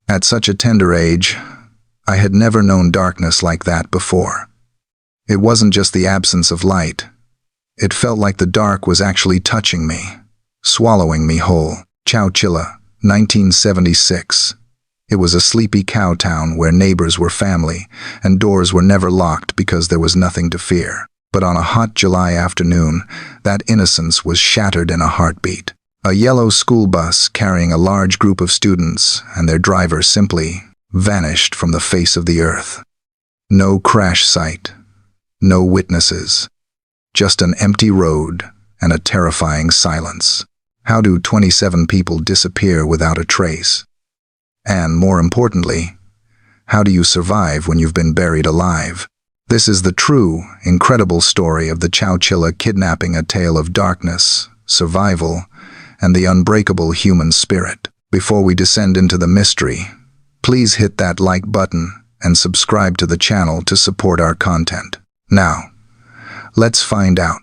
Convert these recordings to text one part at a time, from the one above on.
At such a tender age, I had never known darkness like that before. It wasn't just the absence of light. It felt like the dark was actually touching me, swallowing me whole. Chowchilla, 1976. It was a sleepy cow town where neighbors were family and doors were never locked because there was nothing to fear. But on a hot July afternoon, that innocence was shattered in a heartbeat. A yellow school bus carrying a large group of students and their driver simply vanished from the face of the earth. No crash site, no witnesses, just an empty road and a terrifying silence. How do 27 people disappear without a trace? And more importantly, how do you survive when you've been buried alive? This is the true, incredible story of the Chowchilla kidnapping, a tale of darkness, survival, and the unbreakable human spirit. Before we descend into the mystery, please hit that like button and subscribe to the channel to support our content. Now, let's find out.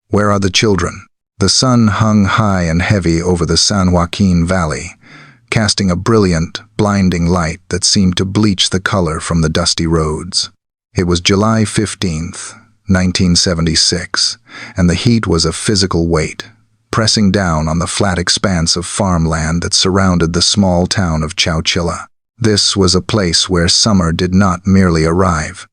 Where are the children? The sun hung high and heavy over the San Joaquin Valley, casting a brilliant, blinding light that seemed to bleach the color from the dusty roads. It was July 15th, 1976, and the heat was a physical weight, pressing down on the flat expanse of farmland that surrounded the small town of Chowchilla. This was a place where summer did not merely arrive.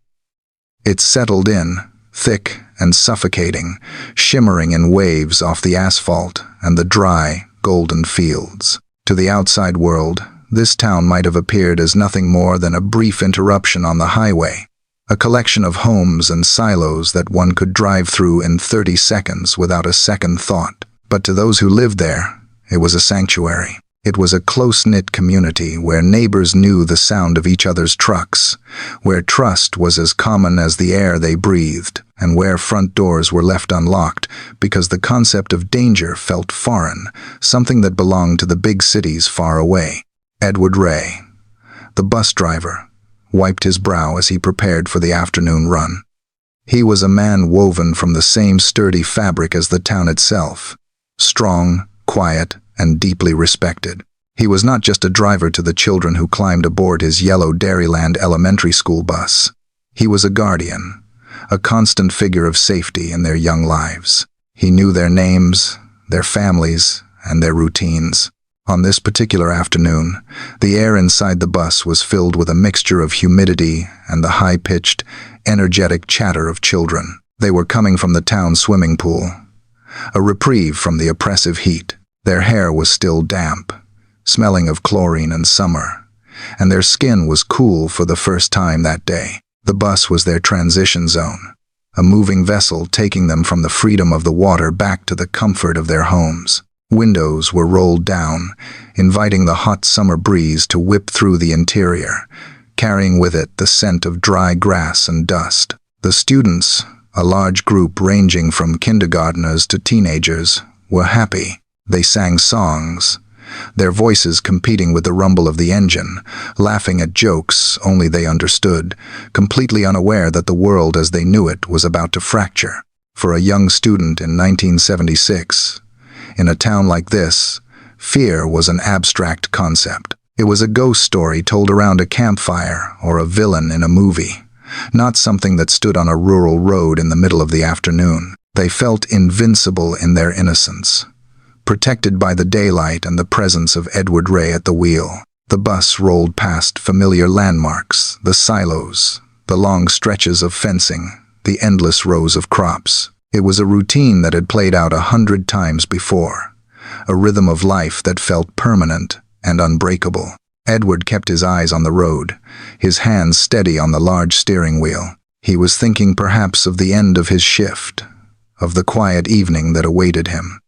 It settled in, thick and suffocating, shimmering in waves off the asphalt and the dry, golden fields. To the outside world, this town might have appeared as nothing more than a brief interruption on the highway, a collection of homes and silos that one could drive through in 30 seconds without a second thought. But to those who lived there, it was a sanctuary. It was a close-knit community where neighbors knew the sound of each other's trucks, where trust was as common as the air they breathed, and where front doors were left unlocked because the concept of danger felt foreign, something that belonged to the big cities far away. Edward Ray, the bus driver, wiped his brow as he prepared for the afternoon run. He was a man woven from the same sturdy fabric as the town itself, strong, quiet, and deeply respected. He was not just a driver to the children who climbed aboard his yellow Dairyland elementary school bus. He was a guardian, a constant figure of safety in their young lives. He knew their names, their families, and their routines. On this particular afternoon, the air inside the bus was filled with a mixture of humidity and the high-pitched, energetic chatter of children. They were coming from the town swimming pool, a reprieve from the oppressive heat. Their hair was still damp, smelling of chlorine and summer, and their skin was cool for the first time that day. The bus was their transition zone, a moving vessel taking them from the freedom of the water back to the comfort of their homes. Windows were rolled down, inviting the hot summer breeze to whip through the interior, carrying with it the scent of dry grass and dust. The students, a large group ranging from kindergartners to teenagers, were happy. They sang songs, their voices competing with the rumble of the engine, laughing at jokes only they understood, completely unaware that the world as they knew it was about to fracture. For a young student in 1976, in a town like this, fear was an abstract concept. It was a ghost story told around a campfire or a villain in a movie, not something that stood on a rural road in the middle of the afternoon. They felt invincible in their innocence, protected by the daylight and the presence of Edward Ray at the wheel. The bus rolled past familiar landmarks, the silos, the long stretches of fencing, the endless rows of crops. It was a routine that had played out 100 times before, a rhythm of life that felt permanent and unbreakable. Edward kept his eyes on the road, his hands steady on the large steering wheel. He was thinking perhaps of the end of his shift, of the quiet evening that awaited him.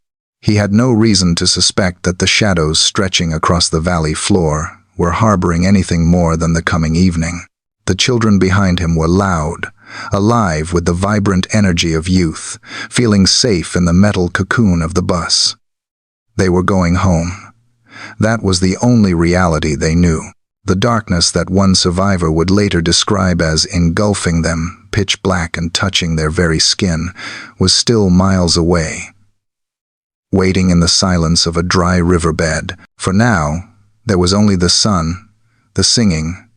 He had no reason to suspect that the shadows stretching across the valley floor were harboring anything more than the coming evening. The children behind him were loud, alive with the vibrant energy of youth, feeling safe in the metal cocoon of the bus. They were going home. That was the only reality they knew. The darkness that one survivor would later describe as engulfing them, pitch black and touching their very skin, was still miles away, waiting in the silence of a dry riverbed. For now, there was only the sun, the singing,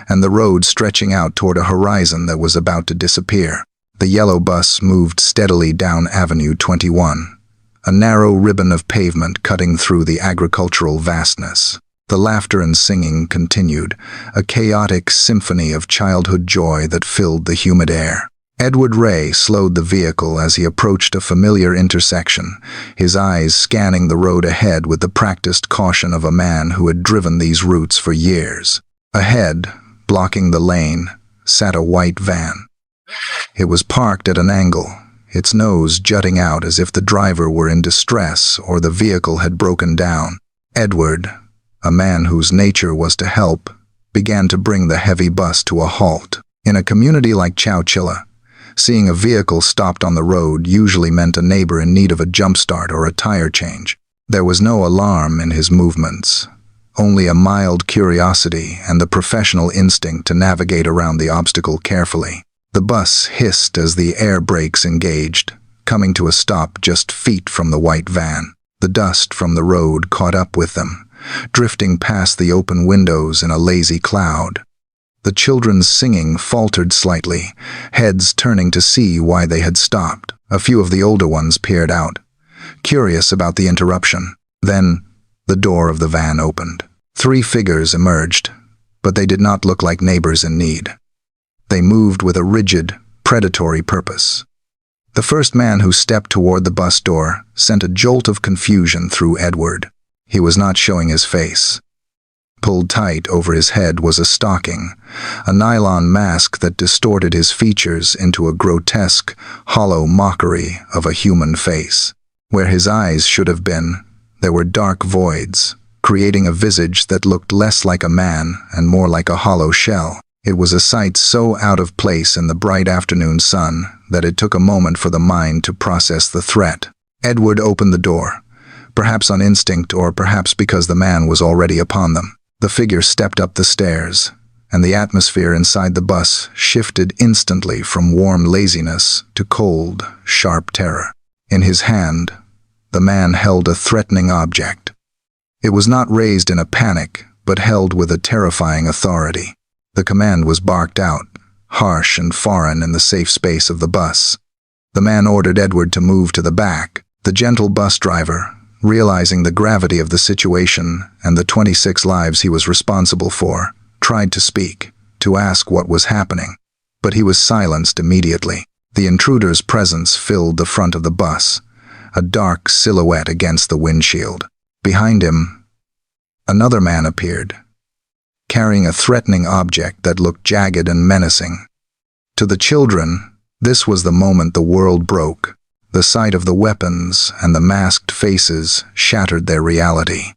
and the road stretching out toward a horizon that was about to disappear. The yellow bus moved steadily down Avenue 21, a narrow ribbon of pavement cutting through the agricultural vastness. The laughter and singing continued, a chaotic symphony of childhood joy that filled the humid air. Edward Ray slowed the vehicle as he approached a familiar intersection, his eyes scanning the road ahead with the practiced caution of a man who had driven these routes for years. Ahead, blocking the lane, sat a white van. It was parked at an angle, its nose jutting out as if the driver were in distress or the vehicle had broken down. Edward, a man whose nature was to help, began to bring the heavy bus to a halt. In a community like Chowchilla, seeing a vehicle stopped on the road usually meant a neighbor in need of a jumpstart or a tire change. There was no alarm in his movements, only a mild curiosity and the professional instinct to navigate around the obstacle carefully. The bus hissed as the air brakes engaged, coming to a stop just feet from the white van. The dust from the road caught up with them, drifting past the open windows in a lazy cloud. The children's singing faltered slightly, heads turning to see why they had stopped. A few of the older ones peered out, curious about the interruption. Then, the door of the van opened. 3 figures emerged, but they did not look like neighbors in need. They moved with a rigid, predatory purpose. The first man who stepped toward the bus door sent a jolt of confusion through Edward. He was not showing his face. Pulled tight over his head was a stocking, a nylon mask that distorted his features into a grotesque, hollow mockery of a human face. Where his eyes should have been, there were dark voids, creating a visage that looked less like a man and more like a hollow shell. It was a sight so out of place in the bright afternoon sun that it took a moment for the mind to process the threat. Edward opened the door, perhaps on instinct or perhaps because the man was already upon them. The figure stepped up the stairs, and the atmosphere inside the bus shifted instantly from warm laziness to cold, sharp terror. In his hand, the man held a threatening object. It was not raised in a panic, but held with a terrifying authority. The command was barked out, harsh and foreign in the safe space of the bus. The man ordered Edward to move to the back. The gentle bus driver, realizing the gravity of the situation and the 26 lives he was responsible for, tried to speak, to ask what was happening, but he was silenced immediately. The intruder's presence filled the front of the bus, a dark silhouette against the windshield. Behind him, another man appeared, carrying a threatening object that looked jagged and menacing. To the children, this was the moment the world broke. The sight of the weapons and the masked faces shattered their reality.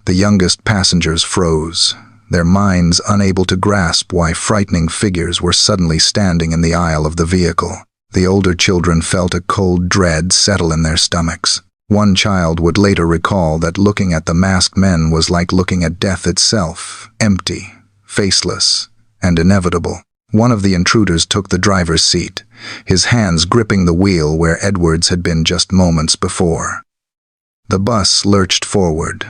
The youngest passengers froze, their minds unable to grasp why frightening figures were suddenly standing in the aisle of the vehicle. The older children felt a cold dread settle in their stomachs. One child would later recall that looking at the masked men was like looking at death itself, empty, faceless, and inevitable. One of the intruders took the driver's seat, his hands gripping the wheel where Edward's had been just moments before. The bus lurched forward,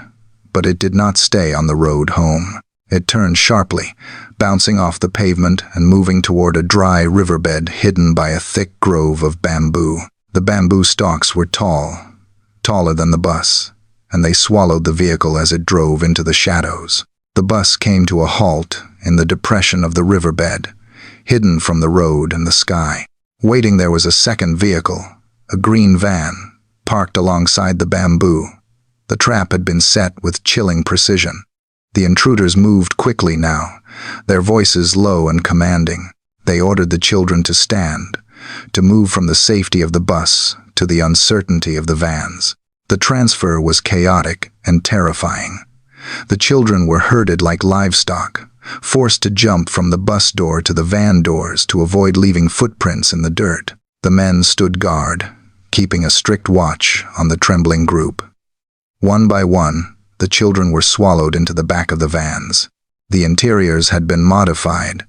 but it did not stay on the road home. It turned sharply, bouncing off the pavement and moving toward a dry riverbed hidden by a thick grove of bamboo. The bamboo stalks were tall, taller than the bus, and they swallowed the vehicle as it drove into the shadows. The bus came to a halt in the depression of the riverbed, hidden from the road and the sky. Waiting there was a second vehicle, a green van, parked alongside the bamboo. The trap had been set with chilling precision. The intruders moved quickly now, their voices low and commanding. They ordered the children to stand, to move from the safety of the bus to the uncertainty of the vans. The transfer was chaotic and terrifying. The children were herded like livestock, forced to jump from the bus door to the van doors to avoid leaving footprints in the dirt. The men stood guard, keeping a strict watch on the trembling group. One by one, the children were swallowed into the back of the vans. The interiors had been modified,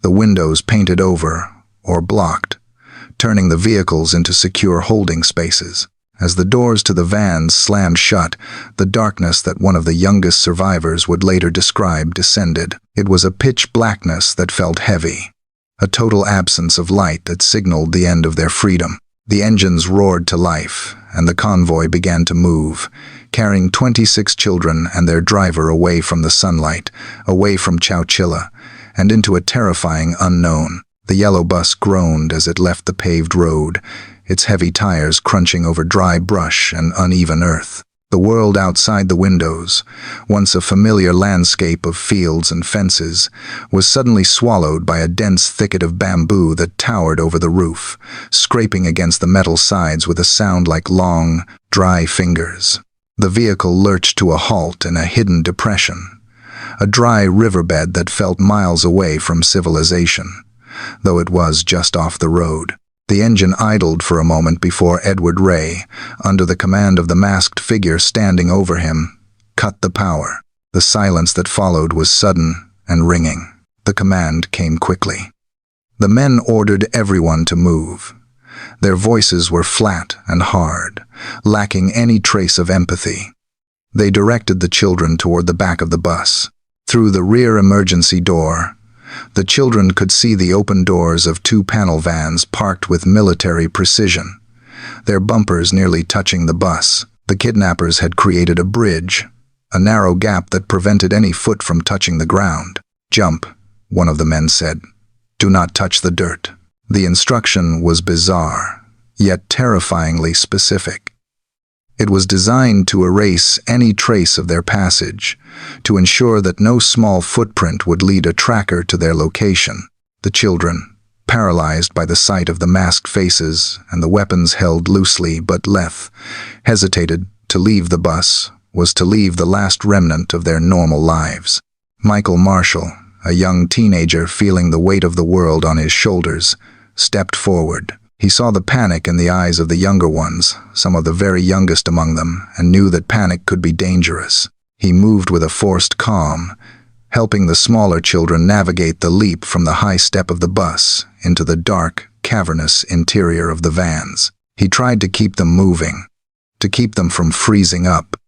the windows painted over or blocked, turning the vehicles into secure holding spaces. As the doors to the vans slammed shut, the darkness that one of the youngest survivors would later describe descended. It was a pitch blackness that felt heavy, a total absence of light that signaled the end of their freedom. The engines roared to life, and the convoy began to move, carrying 26 children and their driver away from the sunlight, away from Chowchilla, and into a terrifying unknown. The yellow bus groaned as it left the paved road, its heavy tires crunching over dry brush and uneven earth. The world outside the windows, once a familiar landscape of fields and fences, was suddenly swallowed by a dense thicket of bamboo that towered over the roof, scraping against the metal sides with a sound like long, dry fingers. The vehicle lurched to a halt in a hidden depression, a dry riverbed that felt miles away from civilization, though it was just off the road. The engine idled for a moment before Edward Ray, under the command of the masked figure standing over him, cut the power. The silence that followed was sudden and ringing. The command came quickly. The men ordered everyone to move. Their voices were flat and hard, lacking any trace of empathy. They directed the children toward the back of the bus. Through the rear emergency door, the children could see the open doors of 2 panel vans parked with military precision, their bumpers nearly touching the bus. The kidnappers had created a bridge, a narrow gap that prevented any foot from touching the ground. "Jump," one of the men said. "Do not touch the dirt." The instruction was bizarre, yet terrifyingly specific. It was designed to erase any trace of their passage, to ensure that no small footprint would lead a tracker to their location. The children, paralyzed by the sight of the masked faces and the weapons held loosely but lithe, hesitated. To leave the bus was to leave the last remnant of their normal lives. Michael Marshall, a young teenager feeling the weight of the world on his shoulders, stepped forward. He saw the panic in the eyes of the younger ones, some of the very youngest among them, and knew that panic could be dangerous. He moved with a forced calm, helping the smaller children navigate the leap from the high step of the bus into the dark, cavernous interior of the vans. He tried to keep them moving, to keep them from freezing up,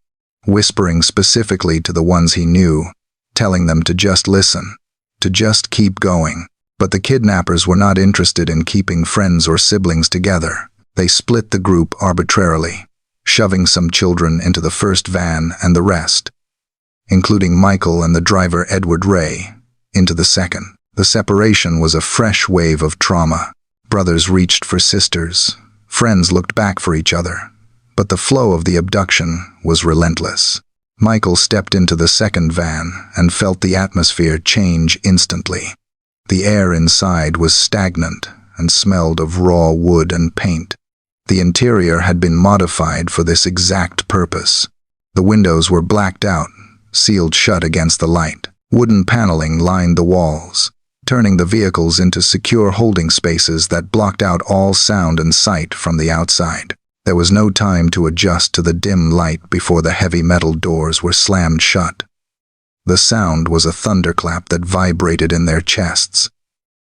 whispering specifically to the ones he knew, telling them to just listen, to just keep going. But the kidnappers were not interested in keeping friends or siblings together. They split the group arbitrarily, shoving some children into the first van and the rest, including Michael and the driver Edward Ray, into the second. The separation was a fresh wave of trauma. Brothers reached for sisters, friends looked back for each other, but the flow of the abduction was relentless. Michael stepped into the second van and felt the atmosphere change instantly. The air inside was stagnant and smelled of raw wood and paint. The interior had been modified for this exact purpose. The windows were blacked out, sealed shut against the light. Wooden paneling lined the walls, turning the vehicles into secure holding spaces that blocked out all sound and sight from the outside. There was no time to adjust to the dim light before the heavy metal doors were slammed shut. The sound was a thunderclap that vibrated in their chests.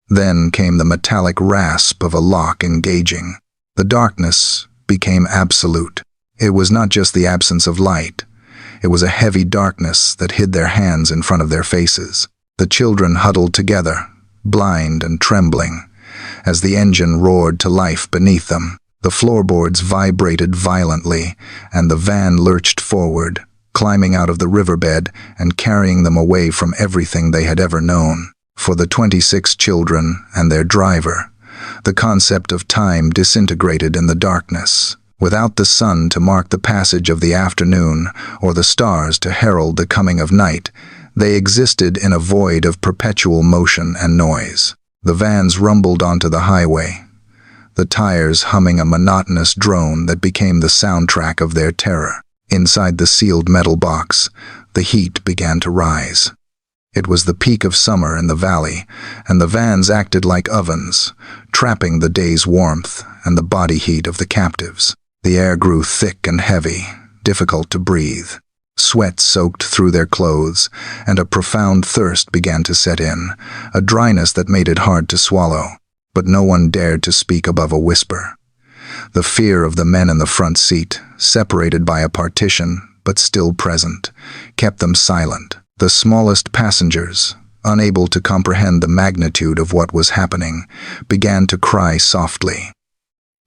Then came the metallic rasp of a lock engaging. The darkness became absolute. It was not just the absence of light. It was a heavy darkness that hid their hands in front of their faces. The children huddled together, blind and trembling, as the engine roared to life beneath them. The floorboards vibrated violently, and the van lurched forward, climbing out of the riverbed and carrying them away from everything they had ever known. For the 26 children and their driver, the concept of time disintegrated in the darkness. Without the sun to mark the passage of the afternoon or the stars to herald the coming of night, they existed in a void of perpetual motion and noise. The vans rumbled onto the highway, the tires humming a monotonous drone that became the soundtrack of their terror. Inside the sealed metal box, the heat began to rise. It was the peak of summer in the valley, and the vans acted like ovens, trapping the day's warmth and the body heat of the captives. The air grew thick and heavy, difficult to breathe. Sweat soaked through their clothes, and a profound thirst began to set in, a dryness that made it hard to swallow. But no one dared to speak above a whisper. The fear of the men in the front seat, separated by a partition but still present, kept them silent. The smallest passengers, unable to comprehend the magnitude of what was happening, began to cry softly.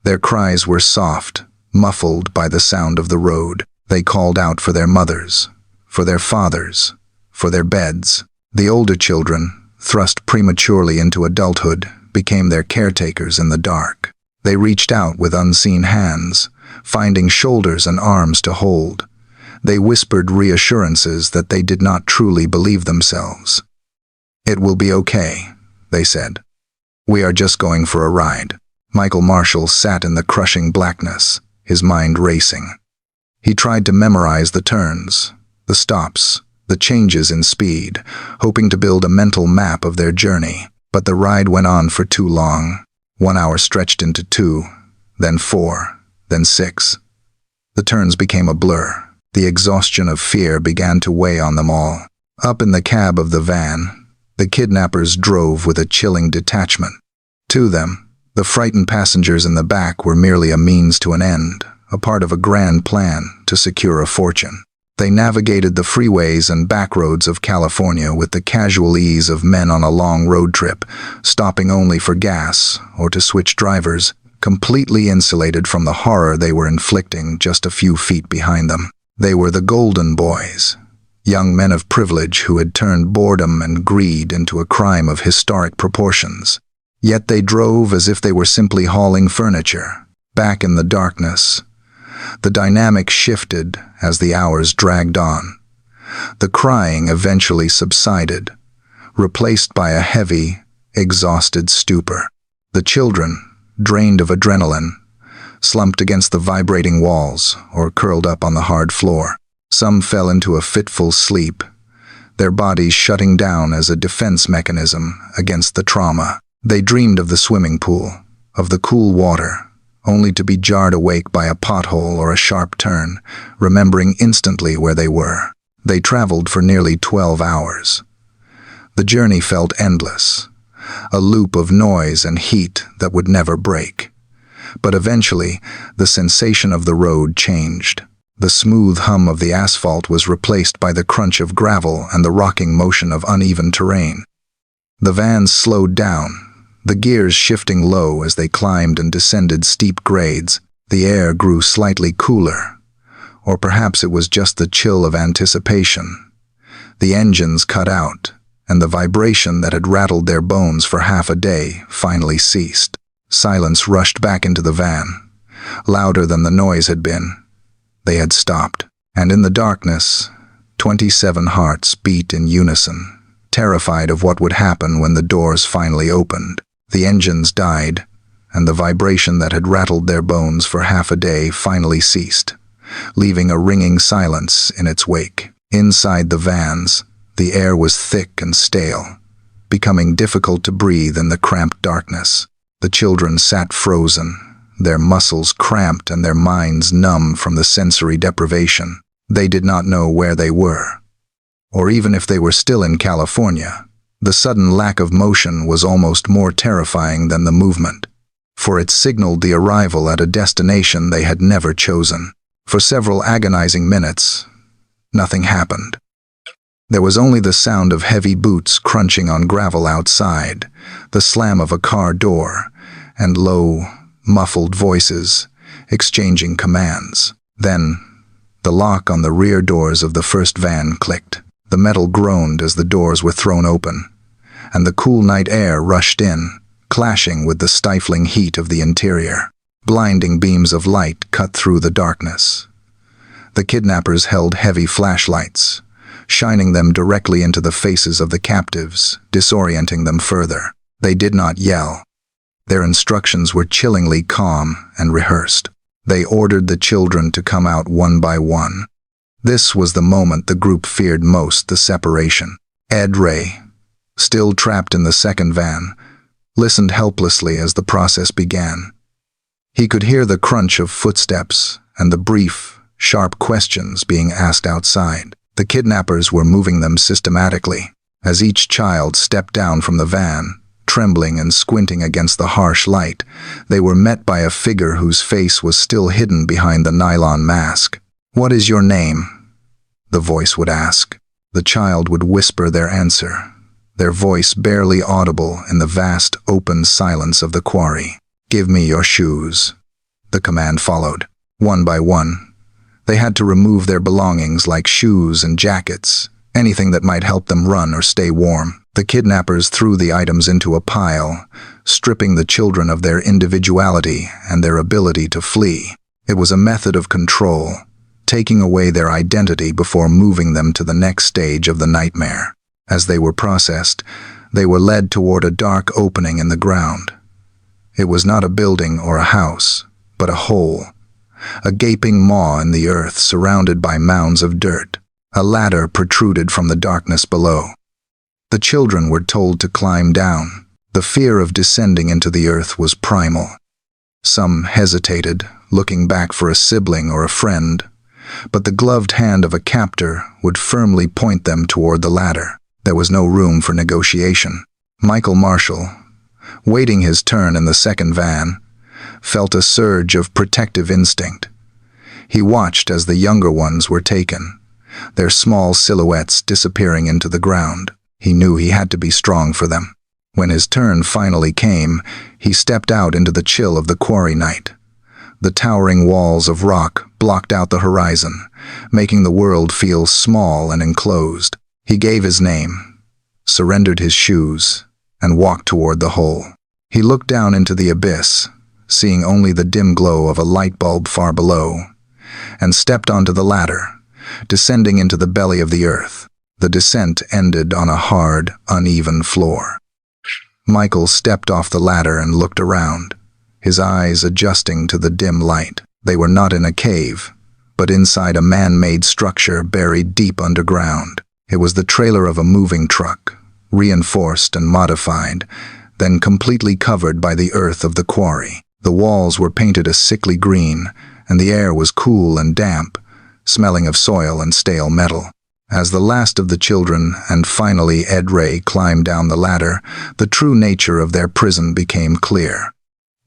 Their cries were soft, muffled by the sound of the road. They called out for their mothers, for their fathers, for their beds. The older children, thrust prematurely into adulthood, became their caretakers in the dark. They reached out with unseen hands, finding shoulders and arms to hold. They whispered reassurances that they did not truly believe themselves. "It will be okay," they said. "We are just going for a ride." Michael Marshall sat in the crushing blackness, his mind racing. He tried to memorize the turns, the stops, the changes in speed, hoping to build a mental map of their journey. But the ride went on for too long. 1 hour stretched into 2, then 4, then 6. The turns became a blur. The exhaustion of fear began to weigh on them all. Up in the cab of the van, the kidnappers drove with a chilling detachment. To them, the frightened passengers in the back were merely a means to an end, a part of a grand plan to secure a fortune. They navigated the freeways and backroads of California with the casual ease of men on a long road trip, stopping only for gas or to switch drivers, completely insulated from the horror they were inflicting just a few feet behind them. They were the Golden Boys, young men of privilege who had turned boredom and greed into a crime of historic proportions. Yet they drove as if they were simply hauling furniture. Back in the darkness, the dynamic shifted as the hours dragged on. The crying eventually subsided, replaced by a heavy, exhausted stupor. The children, drained of adrenaline, slumped against the vibrating walls or curled up on the hard floor. Some fell into a fitful sleep, their bodies shutting down as a defense mechanism against the trauma. They dreamed of the swimming pool, of the cool water, only to be jarred awake by a pothole or a sharp turn, remembering instantly where they were. They traveled for nearly 12 hours. The journey felt endless, a loop of noise and heat that would never break. But eventually, the sensation of the road changed. The smooth hum of the asphalt was replaced by the crunch of gravel and the rocking motion of uneven terrain. The van slowed down, the gears shifting low as they climbed and descended steep grades. The air grew slightly cooler, or perhaps it was just the chill of anticipation. The engines cut out, and the vibration that had rattled their bones for half a day finally ceased. Silence rushed back into the van, louder than the noise had been. They had stopped, and in the darkness, 27 hearts beat in unison, terrified of what would happen when the doors finally opened. The engines died, and the vibration that had rattled their bones for half a day finally ceased, leaving a ringing silence in its wake. Inside the vans, the air was thick and stale, becoming difficult to breathe in the cramped darkness. The children sat frozen, their muscles cramped and their minds numb from the sensory deprivation. They did not know where they were, or even if they were still in California. The sudden lack of motion was almost more terrifying than the movement, for it signaled the arrival at a destination they had never chosen. For several agonizing minutes, nothing happened. There was only the sound of heavy boots crunching on gravel outside, the slam of a car door, and low, muffled voices exchanging commands. Then, the lock on the rear doors of the first van clicked. The metal groaned as the doors were thrown open, and the cool night air rushed in, clashing with the stifling heat of the interior. Blinding beams of light cut through the darkness. The kidnappers held heavy flashlights, shining them directly into the faces of the captives, disorienting them further. They did not yell. Their instructions were chillingly calm and rehearsed. They ordered the children to come out one by one. This was the moment the group feared most, the separation. Ed Ray, still trapped in the second van, listened helplessly as the process began. He could hear the crunch of footsteps and the brief, sharp questions being asked outside. The kidnappers were moving them systematically. As each child stepped down from the van, trembling and squinting against the harsh light, they were met by a figure whose face was still hidden behind the nylon mask. "What is your name?" the voice would ask. The child would whisper their answer, their voice barely audible in the vast, open silence of the quarry. "Give me your shoes." The command followed. One by one, they had to remove their belongings like shoes and jackets, anything that might help them run or stay warm. The kidnappers threw the items into a pile, stripping the children of their individuality and their ability to flee. It was a method of control, taking away their identity before moving them to the next stage of the nightmare. As they were processed, they were led toward a dark opening in the ground. It was not a building or a house, but a hole, a gaping maw in the earth surrounded by mounds of dirt. A ladder protruded from the darkness below. The children were told to climb down. The fear of descending into the earth was primal. Some hesitated, looking back for a sibling or a friend, but the gloved hand of a captor would firmly point them toward the ladder. There was no room for negotiation. Michael Marshall, waiting his turn in the second van, felt a surge of protective instinct. He watched as the younger ones were taken, their small silhouettes disappearing into the ground. He knew he had to be strong for them. When his turn finally came, he stepped out into the chill of the quarry night. The towering walls of rock blocked out the horizon, making the world feel small and enclosed. He gave his name, surrendered his shoes, and walked toward the hole. He looked down into the abyss, seeing only the dim glow of a light bulb far below, and stepped onto the ladder, descending into the belly of the earth. The descent ended on a hard, uneven floor. Michael stepped off the ladder and looked around, his eyes adjusting to the dim light. They were not in a cave, but inside a man-made structure buried deep underground. It was the trailer of a moving truck, reinforced and modified, then completely covered by the earth of the quarry. The walls were painted a sickly green, and the air was cool and damp, smelling of soil and stale metal. As the last of the children, and finally Ed Ray, climbed down the ladder, the true nature of their prison became clear.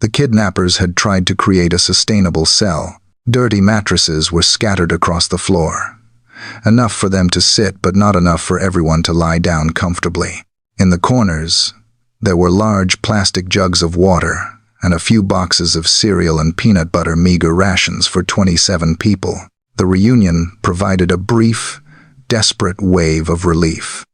The kidnappers had tried to create a sustainable cell. Dirty mattresses were scattered across the floor. Enough for them to sit, but not enough for everyone to lie down comfortably. In the corners, there were large plastic jugs of water and a few boxes of cereal and peanut butter, meager rations for 27 people. The reunion provided a brief, desperate wave of relief.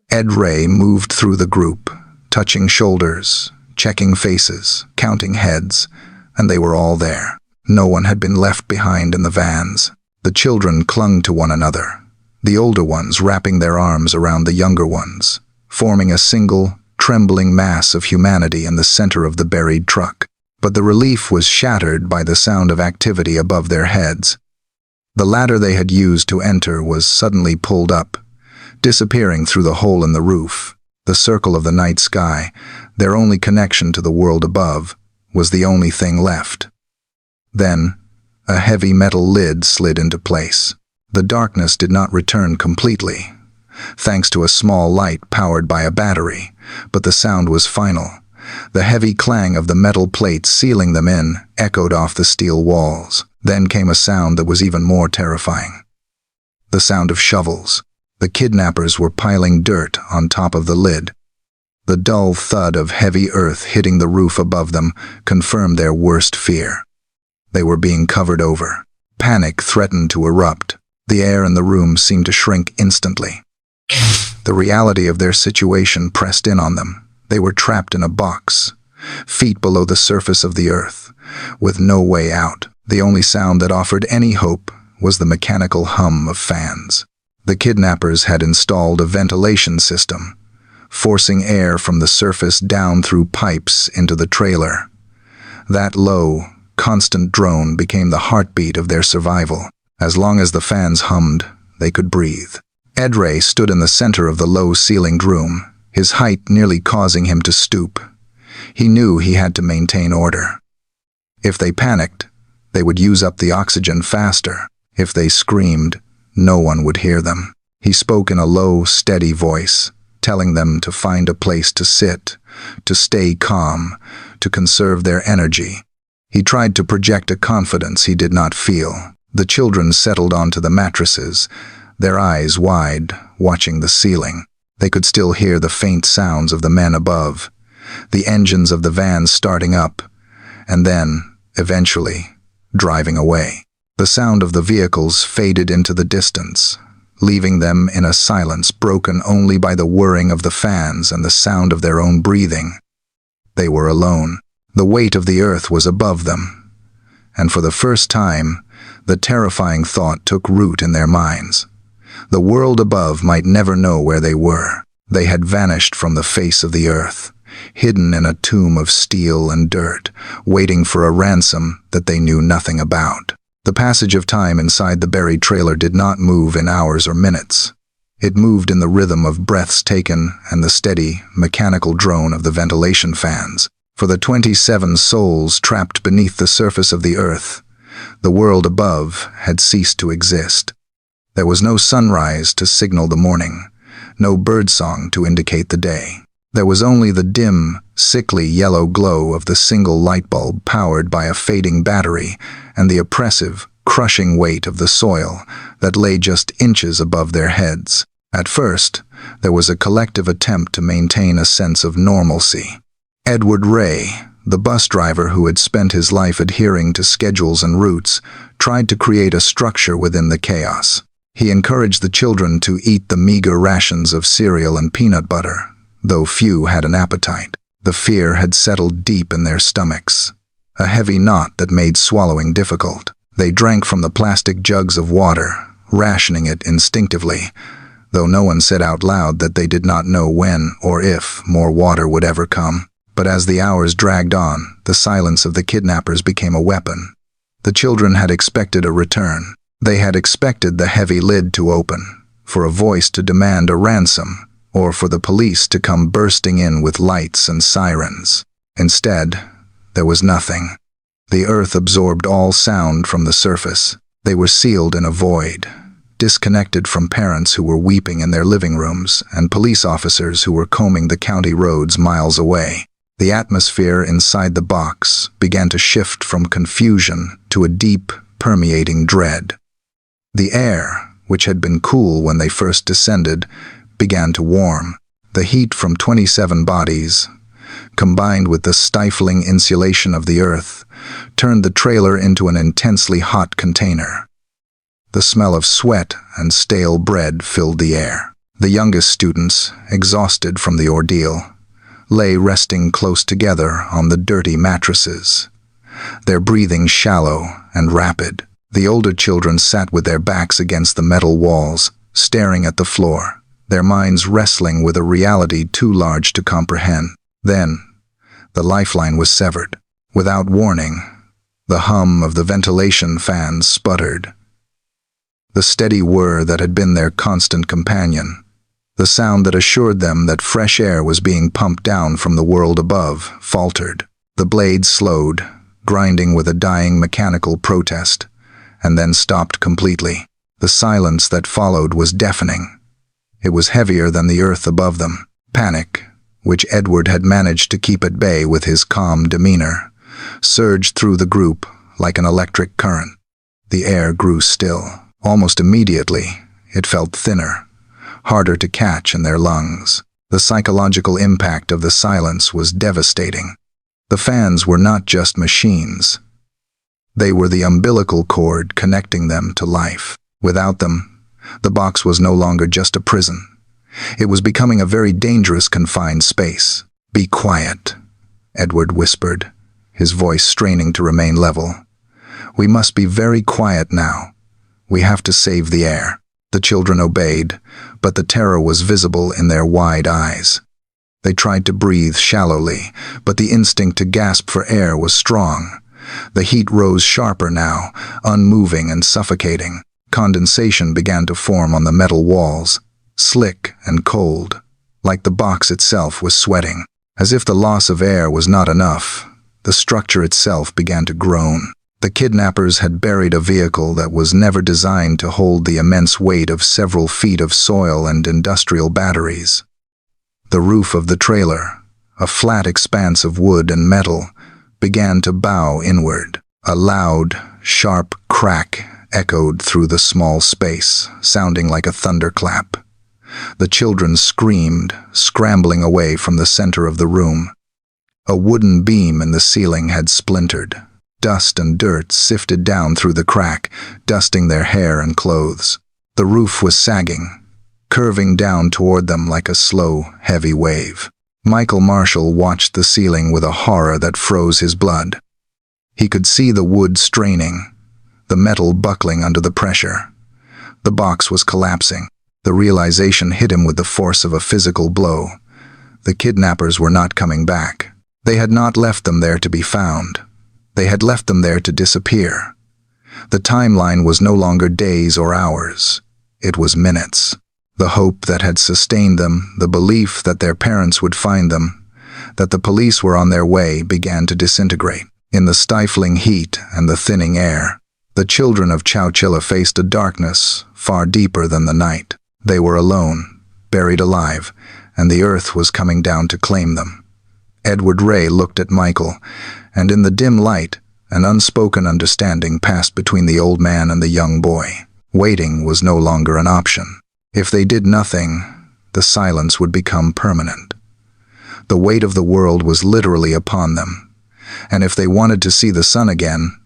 Ed Ray moved through the group, touching shoulders, checking faces, counting heads, and they were all there. No one had been left behind in the vans. The children clung to one another, the older ones wrapping their arms around the younger ones, forming a single, trembling mass of humanity in the center of the buried truck. But the relief was shattered by the sound of activity above their heads. The ladder they had used to enter was suddenly pulled up, disappearing through the hole in the roof. The circle of the night sky, their only connection to the world above, was the only thing left. Then, a heavy metal lid slid into place. The darkness did not return completely, thanks to a small light powered by a battery, but the sound was final. The heavy clang of the metal plates sealing them in echoed off the steel walls. Then came a sound that was even more terrifying. The sound of shovels. The kidnappers were piling dirt on top of the lid. The dull thud of heavy earth hitting the roof above them confirmed their worst fear. They were being covered over. Panic threatened to erupt. The air in the room seemed to shrink instantly. The reality of their situation pressed in on them. They were trapped in a box, feet below the surface of the earth, with no way out. The only sound that offered any hope was the mechanical hum of fans. The kidnappers had installed a ventilation system, forcing air from the surface down through pipes into the trailer. That low, constant drone became the heartbeat of their survival. As long as the fans hummed, they could breathe. Ed Ray stood in the center of the low-ceilinged room, his height nearly causing him to stoop. He knew he had to maintain order. If they panicked, they would use up the oxygen faster. If they screamed, no one would hear them. He spoke in a low, steady voice, telling them to find a place to sit, to stay calm, to conserve their energy. He tried to project a confidence he did not feel. The children settled onto the mattresses, their eyes wide, watching the ceiling. They could still hear the faint sounds of the men above, the engines of the van starting up, and then, eventually, driving away. The sound of the vehicles faded into the distance, leaving them in a silence broken only by the whirring of the fans and the sound of their own breathing. They were alone. The weight of the earth was above them, and for the first time, the terrifying thought took root in their minds. The world above might never know where they were. They had vanished from the face of the earth, hidden in a tomb of steel and dirt, waiting for a ransom that they knew nothing about. The passage of time inside the buried trailer did not move in hours or minutes. It moved in the rhythm of breaths taken and the steady, mechanical drone of the ventilation fans. For the 27 souls trapped beneath the surface of the earth, the world above had ceased to exist. There was no sunrise to signal the morning, no birdsong to indicate the day. There was only the dim, sickly yellow glow of the single light bulb powered by a fading battery and the oppressive, crushing weight of the soil that lay just inches above their heads. At first, there was a collective attempt to maintain a sense of normalcy. Edward Ray, the bus driver who had spent his life adhering to schedules and routes, tried to create a structure within the chaos. He encouraged the children to eat the meager rations of cereal and peanut butter, though few had an appetite. The fear had settled deep in their stomachs, a heavy knot that made swallowing difficult. They drank from the plastic jugs of water, rationing it instinctively, though no one said out loud that they did not know when or if more water would ever come. But as the hours dragged on, the silence of the kidnappers became a weapon. The children had expected a return. They had expected the heavy lid to open, for a voice to demand a ransom, or for the police to come bursting in with lights and sirens. Instead, there was nothing. The earth absorbed all sound from the surface. They were sealed in a void, disconnected from parents who were weeping in their living rooms and police officers who were combing the county roads miles away. The atmosphere inside the box began to shift from confusion to a deep, permeating dread. The air, which had been cool when they first descended, began to warm. The heat from 27 bodies, combined with the stifling insulation of the earth, turned the trailer into an intensely hot container. The smell of sweat and stale bread filled the air. The youngest students, exhausted from the ordeal, lay resting close together on the dirty mattresses, their breathing shallow and rapid. The older children sat with their backs against the metal walls, staring at the floor, their minds wrestling with a reality too large to comprehend. Then, the lifeline was severed. Without warning, the hum of the ventilation fans sputtered. The steady whir that had been their constant companion, the sound that assured them that fresh air was being pumped down from the world above, faltered. The blade slowed, grinding with a dying mechanical protest, and then stopped completely. The silence that followed was deafening. It was heavier than the earth above them. Panic, which Edward had managed to keep at bay with his calm demeanor, surged through the group like an electric current. The air grew still. Almost immediately, it felt thinner, harder to catch in their lungs. The psychological impact of the silence was devastating. The fans were not just machines. They were the umbilical cord connecting them to life. Without them, the box was no longer just a prison. It was becoming a very dangerous confined space. "Be quiet," Edward whispered, his voice straining to remain level. "We must be very quiet now. We have to save the air." The children obeyed, but the terror was visible in their wide eyes. They tried to breathe shallowly, but the instinct to gasp for air was strong. The heat rose sharper now, unmoving and suffocating. Condensation began to form on the metal walls, slick and cold, like the box itself was sweating. As if the loss of air was not enough, the structure itself began to groan. The kidnappers had buried a vehicle that was never designed to hold the immense weight of several feet of soil and industrial batteries. The roof of the trailer, a flat expanse of wood and metal, began to bow inward. A loud, sharp crack echoed through the small space, sounding like a thunderclap. The children screamed, scrambling away from the center of the room. A wooden beam in the ceiling had splintered. Dust and dirt sifted down through the crack, dusting their hair and clothes. The roof was sagging, curving down toward them like a slow, heavy wave. Michael Marshall watched the ceiling with a horror that froze his blood. He could see the wood straining, the metal buckling under the pressure. The box was collapsing. The realization hit him with the force of a physical blow. The kidnappers were not coming back. They had not left them there to be found. They had left them there to disappear. The timeline was no longer days or hours. It was minutes. The hope that had sustained them, the belief that their parents would find them, that the police were on their way, began to disintegrate. In the stifling heat and the thinning air, the children of Chowchilla faced a darkness far deeper than the night. They were alone, buried alive, and the earth was coming down to claim them. Edward Ray looked at Michael, and in the dim light, an unspoken understanding passed between the old man and the young boy. Waiting was no longer an option. If they did nothing, the silence would become permanent. The weight of the world was literally upon them, and if they wanted to see the sun again,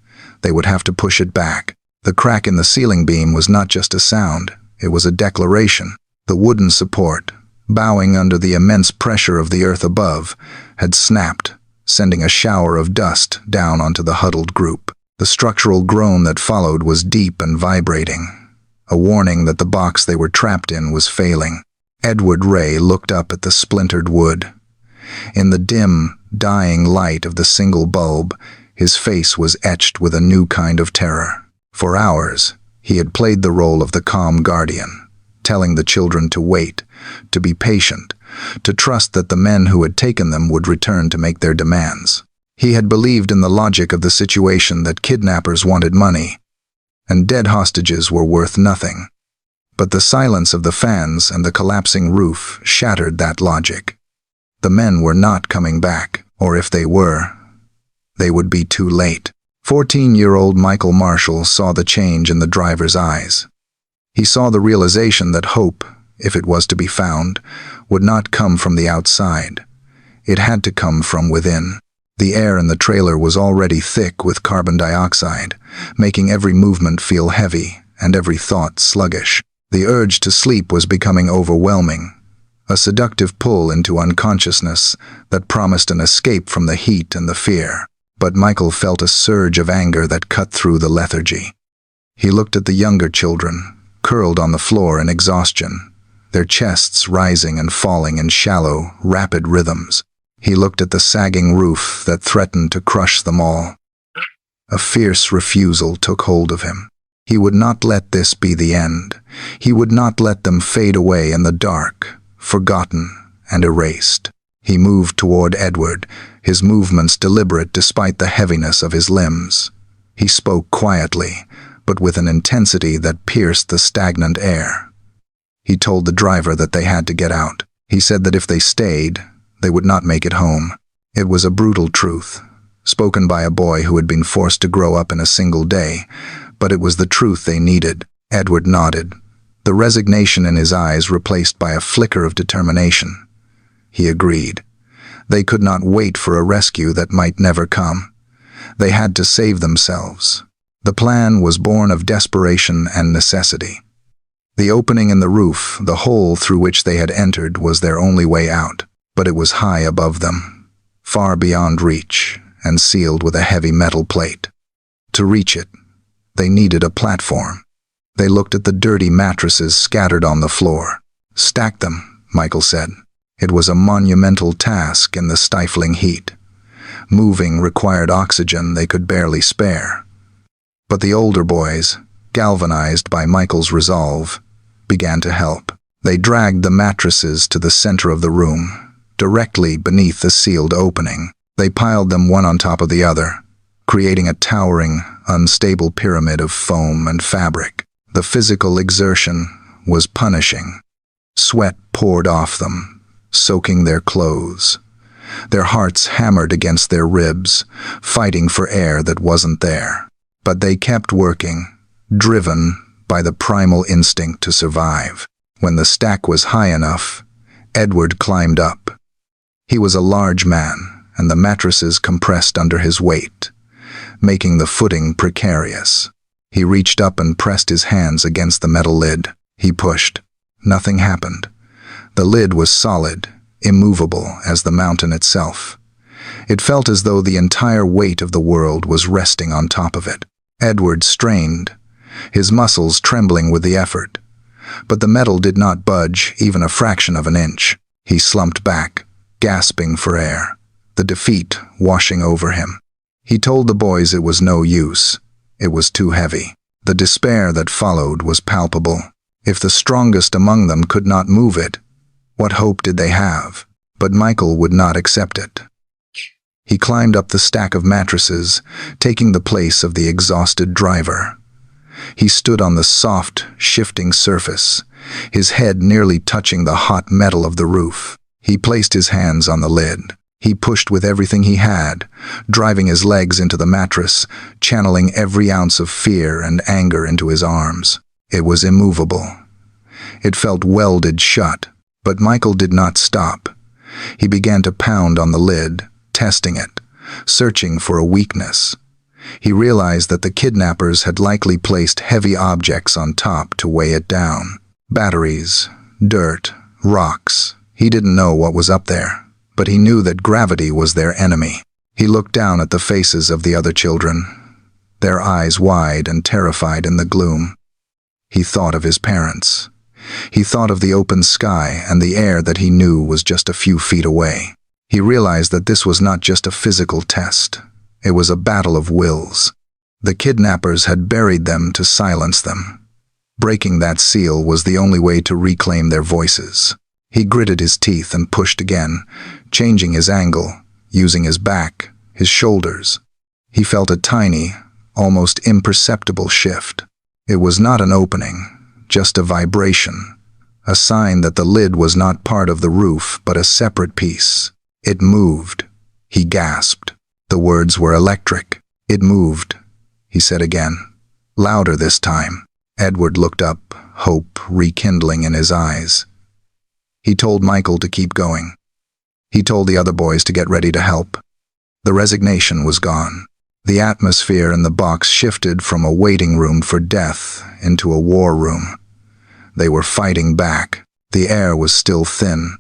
they would have to push it back. The crack in the ceiling beam was not just a sound, it was a declaration. The wooden support, bowing under the immense pressure of the earth above, had snapped, sending a shower of dust down onto the huddled group. The structural groan that followed was deep and vibrating, a warning that the box they were trapped in was failing. Edward Ray looked up at the splintered wood. In the dim, dying light of the single bulb, his face was etched with a new kind of terror. For hours, he had played the role of the calm guardian, telling the children to wait, to be patient, to trust that the men who had taken them would return to make their demands. He had believed in the logic of the situation, that kidnappers wanted money, and dead hostages were worth nothing. But the silence of the fans and the collapsing roof shattered that logic. The men were not coming back, or if they were, they would be too late. 14-year-old Michael Marshall saw the change in the driver's eyes. He saw the realization that hope, if it was to be found, would not come from the outside. It had to come from within. The air in the trailer was already thick with carbon dioxide, making every movement feel heavy and every thought sluggish. The urge to sleep was becoming overwhelming, a seductive pull into unconsciousness that promised an escape from the heat and the fear. But Michael felt a surge of anger that cut through the lethargy. He looked at the younger children, curled on the floor in exhaustion, their chests rising and falling in shallow, rapid rhythms. He looked at the sagging roof that threatened to crush them all. A fierce refusal took hold of him. He would not let this be the end. He would not let them fade away in the dark, forgotten and erased. He moved toward Edward, his movements deliberate despite the heaviness of his limbs. He spoke quietly, but with an intensity that pierced the stagnant air. He told the driver that they had to get out. He said that if they stayed, they would not make it home. It was a brutal truth, spoken by a boy who had been forced to grow up in a single day, but it was the truth they needed. Edward nodded, the resignation in his eyes replaced by a flicker of determination. He agreed. They could not wait for a rescue that might never come. They had to save themselves. The plan was born of desperation and necessity. The opening in the roof, the hole through which they had entered, was their only way out, but it was high above them, far beyond reach, and sealed with a heavy metal plate. To reach it, they needed a platform. They looked at the dirty mattresses scattered on the floor. "Stack them," Michael said. It was a monumental task in the stifling heat. Moving required oxygen they could barely spare. But the older boys, galvanized by Michael's resolve, began to help. They dragged the mattresses to the center of the room, directly beneath the sealed opening. They piled them one on top of the other, creating a towering, unstable pyramid of foam and fabric. The physical exertion was punishing. Sweat poured off them, soaking their clothes. Their hearts hammered against their ribs, fighting for air that wasn't there. But they kept working, driven by the primal instinct to survive. When the stack was high enough, Edward climbed up. He was a large man, and the mattresses compressed under his weight, making the footing precarious. He reached up and pressed his hands against the metal lid. He pushed. Nothing happened. The lid was solid, immovable as the mountain itself. It felt as though the entire weight of the world was resting on top of it. Edward strained, his muscles trembling with the effort. But the metal did not budge even a fraction of an inch. He slumped back, gasping for air, the defeat washing over him. He told the boys it was no use. It was too heavy. The despair that followed was palpable. If the strongest among them could not move it, what hope did they have? But Michael would not accept it. He climbed up the stack of mattresses, taking the place of the exhausted driver. He stood on the soft, shifting surface, his head nearly touching the hot metal of the roof. He placed his hands on the lid. He pushed with everything he had, driving his legs into the mattress, channeling every ounce of fear and anger into his arms. It was immovable. It felt welded shut, but Michael did not stop. He began to pound on the lid, testing it, searching for a weakness. He realized that the kidnappers had likely placed heavy objects on top to weigh it down. Batteries, dirt, rocks. He didn't know what was up there, but he knew that gravity was their enemy. He looked down at the faces of the other children, their eyes wide and terrified in the gloom. He thought of his parents. He thought of the open sky and the air that he knew was just a few feet away. He realized that this was not just a physical test. It was a battle of wills. The kidnappers had buried them to silence them. Breaking that seal was the only way to reclaim their voices. He gritted his teeth and pushed again, changing his angle, using his back, his shoulders. He felt a tiny, almost imperceptible shift. It was not an opening, just a vibration, a sign that the lid was not part of the roof but a separate piece. It moved. He gasped. The words were electric. It moved, he said again, louder this time. Edward looked up, hope rekindling in his eyes. He told Michael to keep going. He told the other boys to get ready to help. The resignation was gone. The atmosphere in the box shifted from a waiting room for death into a war room. They were fighting back. The air was still thin.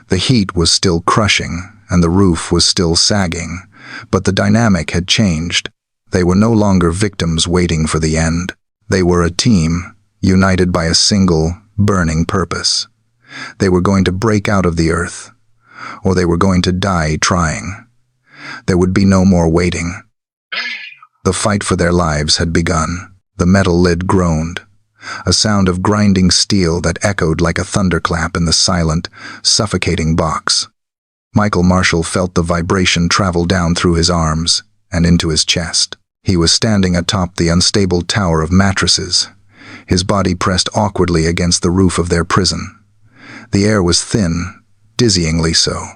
The heat was still crushing, and the roof was still sagging. But the dynamic had changed. They were no longer victims waiting for the end. They were a team, united by a single, burning purpose. They were going to break out of the earth, or they were going to die trying. There would be no more waiting. The fight for their lives had begun. The metal lid groaned, a sound of grinding steel that echoed like a thunderclap in the silent, suffocating box. Michael Marshall felt the vibration travel down through his arms and into his chest. He was standing atop the unstable tower of mattresses, his body pressed awkwardly against the roof of their prison. The air was thin, dizzyingly so,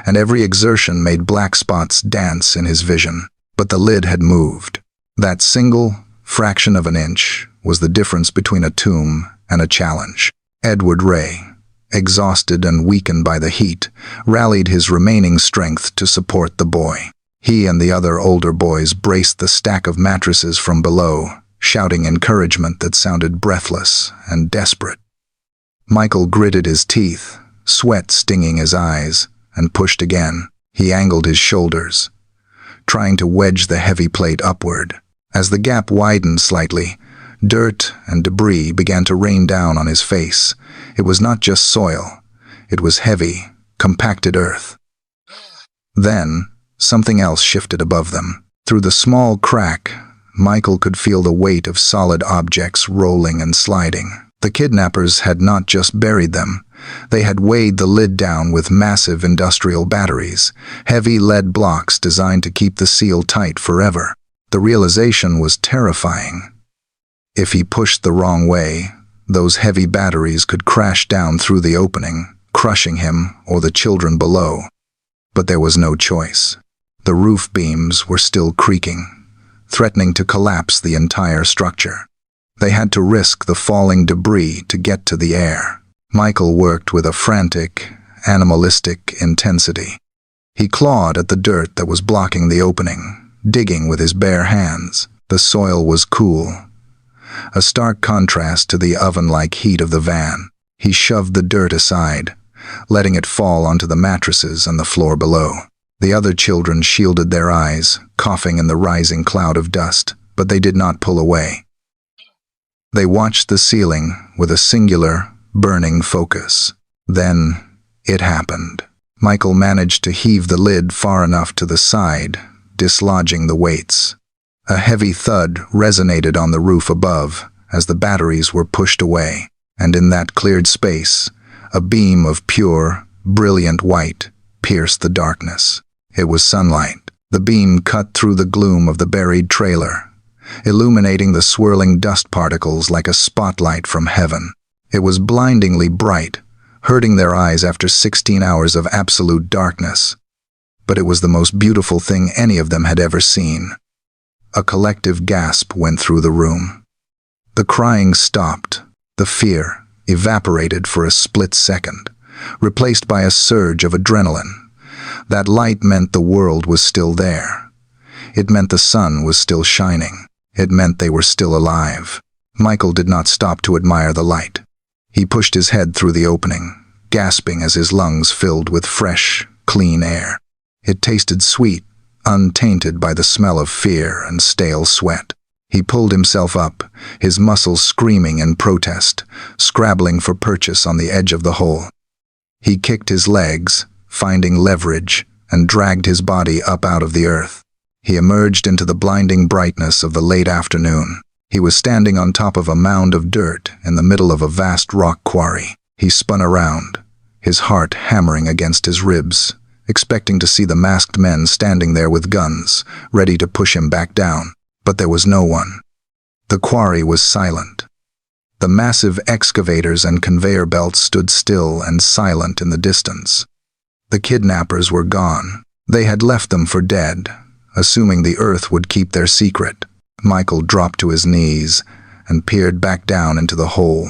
and every exertion made black spots dance in his vision. But the lid had moved. That single fraction of an inch was the difference between a tomb and a challenge. Edward Ray, exhausted and weakened by the heat, rallied his remaining strength to support the boy. He and the other older boys braced the stack of mattresses from below, shouting encouragement that sounded breathless and desperate. Michael gritted his teeth, sweat stinging his eyes, and pushed again. He angled his shoulders, trying to wedge the heavy plate upward. As the gap widened slightly, dirt and debris began to rain down on his face. It was not just soil. It was heavy, compacted earth. Then, something else shifted above them. Through the small crack, Michael could feel the weight of solid objects rolling and sliding. The kidnappers had not just buried them. They had weighed the lid down with massive industrial batteries, heavy lead blocks designed to keep the seal tight forever. The realization was terrifying. If he pushed the wrong way, those heavy batteries could crash down through the opening, crushing him or the children below. But there was no choice. The roof beams were still creaking, threatening to collapse the entire structure. They had to risk the falling debris to get to the air. Michael worked with a frantic, animalistic intensity. He clawed at the dirt that was blocking the opening, digging with his bare hands. The soil was cool, a stark contrast to the oven-like heat of the van. He shoved the dirt aside, letting it fall onto the mattresses and the floor below. The other children shielded their eyes, coughing in the rising cloud of dust, but they did not pull away. They watched the ceiling with a singular, burning focus. Then, it happened. Michael managed to heave the lid far enough to the side, dislodging the weights. A heavy thud resonated on the roof above as the batteries were pushed away, and in that cleared space, a beam of pure, brilliant white pierced the darkness. It was sunlight. The beam cut through the gloom of the buried trailer, illuminating the swirling dust particles like a spotlight from heaven. It was blindingly bright, hurting their eyes after 16 hours of absolute darkness. But it was the most beautiful thing any of them had ever seen. A collective gasp went through the room. The crying stopped. The fear evaporated for a split second, replaced by a surge of adrenaline. That light meant the world was still there. It meant the sun was still shining. It meant they were still alive. Michael did not stop to admire the light. He pushed his head through the opening, gasping as his lungs filled with fresh, clean air. It tasted sweet, untainted by the smell of fear and stale sweat. He pulled himself up, his muscles screaming in protest, scrabbling for purchase on the edge of the hole. He kicked his legs, finding leverage, and dragged his body up out of the earth. He emerged into the blinding brightness of the late afternoon. He was standing on top of a mound of dirt in the middle of a vast rock quarry. He spun around, his heart hammering against his ribs, expecting to see the masked men standing there with guns, ready to push him back down. But there was no one. The quarry was silent. The massive excavators and conveyor belts stood still and silent in the distance. The kidnappers were gone. They had left them for dead, assuming the earth would keep their secret. Michael dropped to his knees and peered back down into the hole.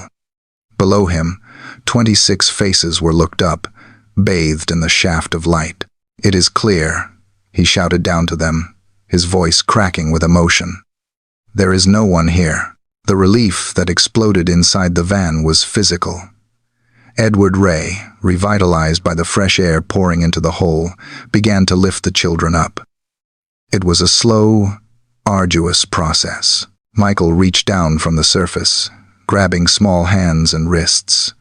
Below him, 26 faces were looked up, bathed in the shaft of light. "It is clear," he shouted down to them, his voice cracking with emotion. "There is no one here." The relief that exploded inside the van was physical. Edward Ray, revitalized by the fresh air pouring into the hole, began to lift the children up. It was a slow, arduous process. Michael reached down from the surface, grabbing small hands and wrists,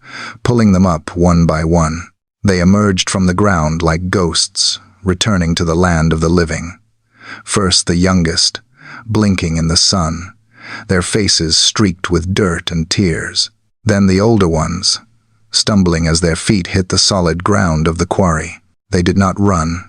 pulling them up one by one. They emerged from the ground like ghosts, returning to the land of the living. First the youngest, blinking in the sun, their faces streaked with dirt and tears. Then the older ones, stumbling as their feet hit the solid ground of the quarry. They did not run.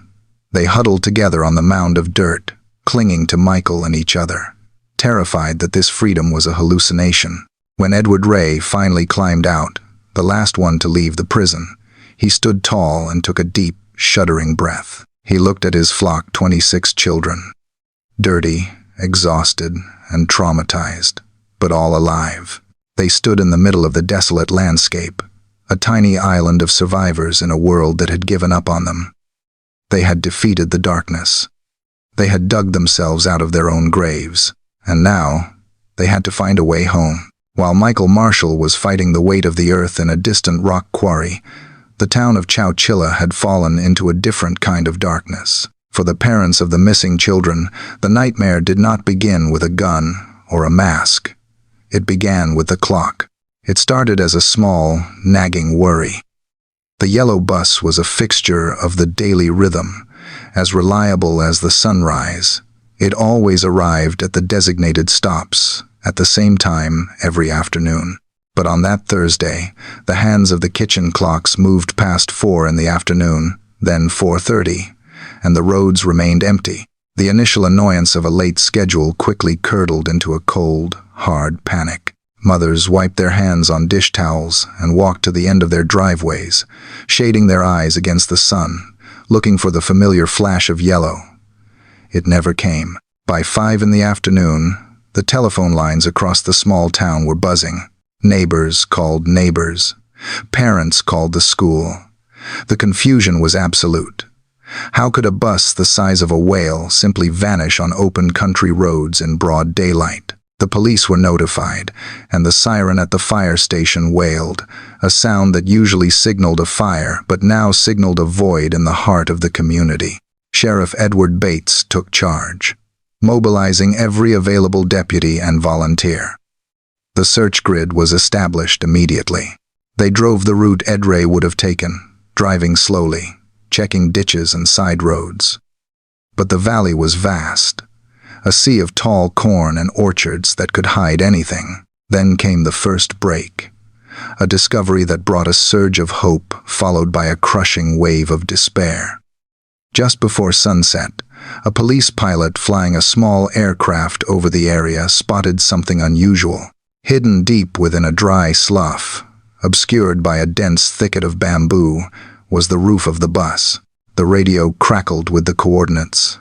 They huddled together on the mound of dirt, clinging to Michael and each other, terrified that this freedom was a hallucination. When Edward Ray finally climbed out, the last one to leave the prison, he stood tall and took a deep, shuddering breath. He looked at his flock 26 children, dirty, exhausted, and traumatized, but all alive. They stood in the middle of the desolate landscape, a tiny island of survivors in a world that had given up on them. They had defeated the darkness. They had dug themselves out of their own graves, and now they had to find a way home. While Michael Marshall was fighting the weight of the earth in a distant rock quarry, the town of Chowchilla had fallen into a different kind of darkness. For the parents of the missing children, the nightmare did not begin with a gun or a mask. It began with the clock. It started as a small, nagging worry. The yellow bus was a fixture of the daily rhythm, as reliable as the sunrise. It always arrived at the designated stops, at the same time every afternoon. But on that Thursday, the hands of the kitchen clocks moved past 4 in the afternoon, then 4:30, and the roads remained empty. The initial annoyance of a late schedule quickly curdled into a cold, hard panic. Mothers wiped their hands on dish towels and walked to the end of their driveways, shading their eyes against the sun, looking for the familiar flash of yellow. It never came. By 5 in the afternoon, the telephone lines across the small town were buzzing. Neighbors called neighbors. Parents called the school. The confusion was absolute. How could a bus the size of a whale simply vanish on open country roads in broad daylight? The police were notified, and the siren at the fire station wailed, a sound that usually signaled a fire but now signaled a void in the heart of the community. Sheriff Edward Bates took charge, mobilizing every available deputy and volunteer. The search grid was established immediately. They drove the route Ed Ray would have taken, driving slowly, checking ditches and side roads. But the valley was vast, a sea of tall corn and orchards that could hide anything. Then came the first break, a discovery that brought a surge of hope followed by a crushing wave of despair. Just before sunset, a police pilot flying a small aircraft over the area spotted something unusual. Hidden deep within a dry slough, obscured by a dense thicket of bamboo, was the roof of the bus. The radio crackled with the coordinates.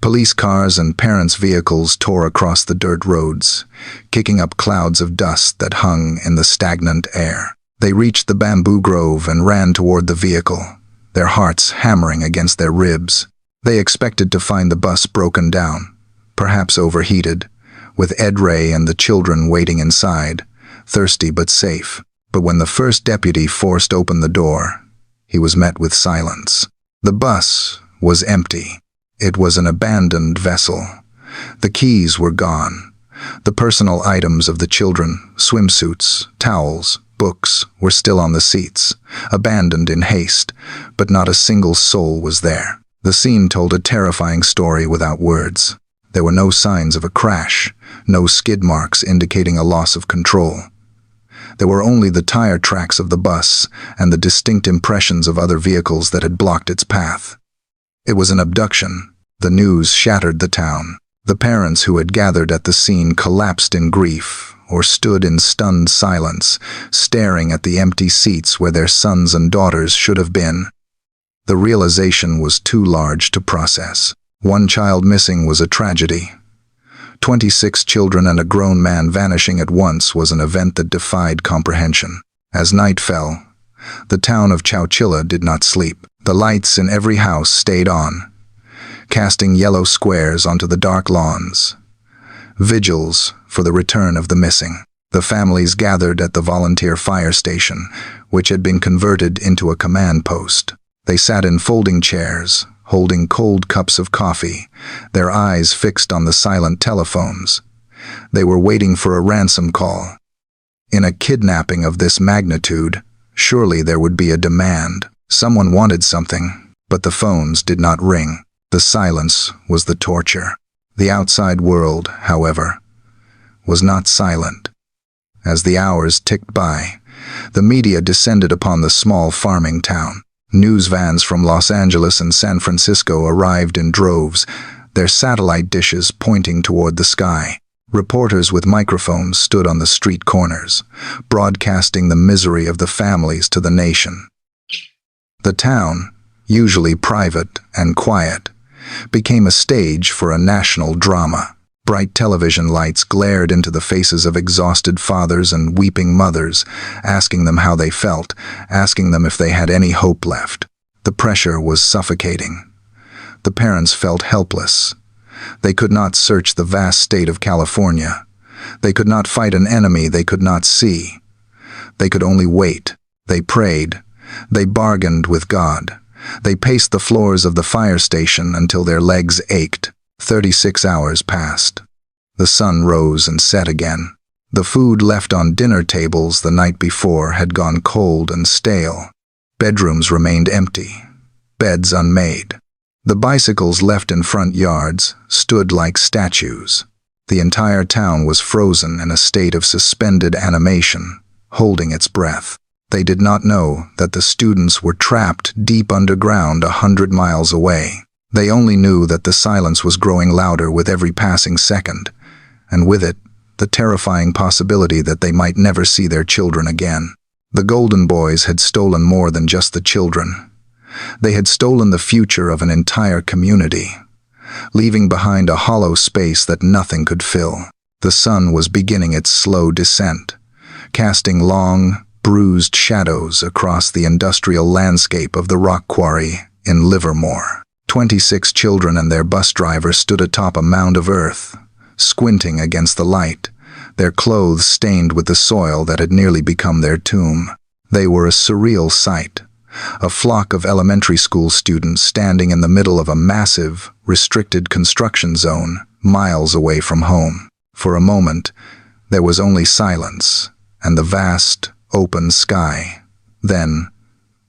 Police cars and parents' vehicles tore across the dirt roads, kicking up clouds of dust that hung in the stagnant air. They reached the bamboo grove and ran toward the vehicle, their hearts hammering against their ribs. They expected to find the bus broken down, perhaps overheated, with Ed Ray and the children waiting inside, thirsty but safe. But when the first deputy forced open the door, he was met with silence. The bus was empty. It was an abandoned vessel. The keys were gone. The personal items of the children, swimsuits, towels, books, were still on the seats, abandoned in haste, but not a single soul was there. The scene told a terrifying story without words. There were no signs of a crash, no skid marks indicating a loss of control. There were only the tire tracks of the bus and the distinct impressions of other vehicles that had blocked its path. It was an abduction. The news shattered the town. The parents who had gathered at the scene collapsed in grief or stood in stunned silence, staring at the empty seats where their sons and daughters should have been. The realization was too large to process. One child missing was a tragedy. 26 children and a grown man vanishing at once was an event that defied comprehension. As night fell, the town of Chowchilla did not sleep. The lights in every house stayed on, casting yellow squares onto the dark lawns. Vigils for the return of the missing. The families gathered at the volunteer fire station, which had been converted into a command post. They sat in folding chairs, holding cold cups of coffee, their eyes fixed on the silent telephones. They were waiting for a ransom call. In a kidnapping of this magnitude, surely there would be a demand. Someone wanted something, but the phones did not ring. The silence was the torture. The outside world, however, was not silent. As the hours ticked by, the media descended upon the small farming town. News vans from Los Angeles and San Francisco arrived in droves, their satellite dishes pointing toward the sky. Reporters with microphones stood on the street corners, broadcasting the misery of the families to the nation. The town, usually private and quiet, became a stage for a national drama. Bright television lights glared into the faces of exhausted fathers and weeping mothers, asking them how they felt, asking them if they had any hope left. The pressure was suffocating. The parents felt helpless. They could not search the vast state of California. They could not fight an enemy they could not see. They could only wait. They prayed. They bargained with God. They paced the floors of the fire station until their legs ached. 36 hours passed. The sun rose and set again. The food left on dinner tables the night before had gone cold and stale. Bedrooms remained empty, beds unmade. The bicycles left in front yards stood like statues. The entire town was frozen in a state of suspended animation, holding its breath. They did not know that the students were trapped deep underground 100 miles away. They only knew that the silence was growing louder with every passing second, and with it, the terrifying possibility that they might never see their children again. The Golden Boys had stolen more than just the children. They had stolen the future of an entire community, leaving behind a hollow space that nothing could fill. The sun was beginning its slow descent, casting long, bruised shadows across the industrial landscape of the rock quarry in Livermore. 26 children and their bus driver stood atop a mound of earth, squinting against the light, their clothes stained with the soil that had nearly become their tomb. They were a surreal sight, a flock of elementary school students standing in the middle of a massive, restricted construction zone miles away from home. For a moment, there was only silence and the vast, open sky. Then,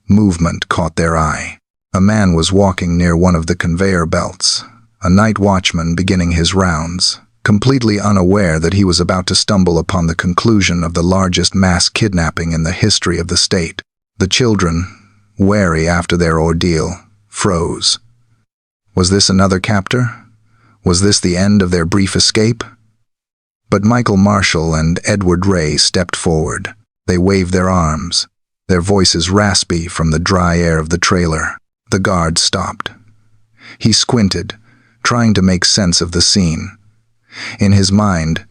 movement caught their eye. A man was walking near one of the conveyor belts, a night watchman beginning his rounds, completely unaware that he was about to stumble upon the conclusion of the largest mass kidnapping in the history of the state. The children, wary after their ordeal, froze. Was this another captor? Was this the end of their brief escape? But Michael Marshall and Edward Ray stepped forward. They waved their arms, their voices raspy from the dry air of the trailer. The guard stopped. He squinted, trying to make sense of the scene. In his mind,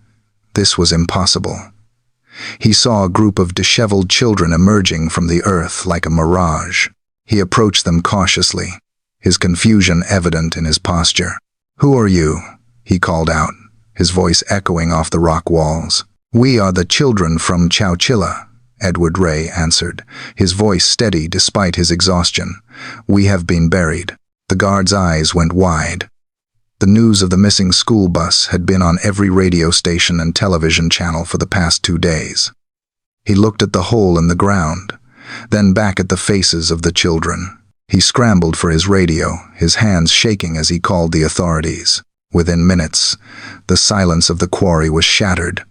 this was impossible. He saw a group of disheveled children emerging from the earth like a mirage. He approached them cautiously, his confusion evident in his posture. "Who are you?" he called out, his voice echoing off the rock walls. "We are the children from Chowchilla," Edward Ray answered, his voice steady despite his exhaustion. "We have been buried." The guard's eyes went wide. The news of the missing school bus had been on every radio station and television channel for the past 2 days. He looked at the hole in the ground, then back at the faces of the children. He scrambled for his radio, his hands shaking as he called the authorities. Within minutes, the silence of the quarry was shattered,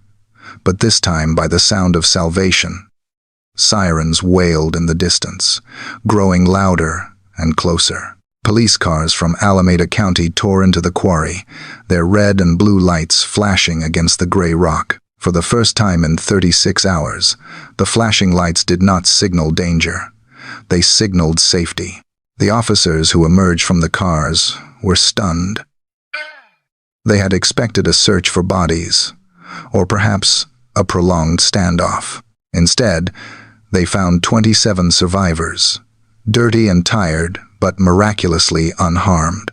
but this time by the sound of salvation. Sirens wailed in the distance, growing louder and closer. Police cars from Alameda County tore into the quarry, their red and blue lights flashing against the gray rock. For the first time in 36 hours, the flashing lights did not signal danger. They signaled safety. The officers who emerged from the cars were stunned. They had expected a search for bodies, or perhaps a prolonged standoff. Instead, they found 27 survivors, dirty and tired, but miraculously unharmed.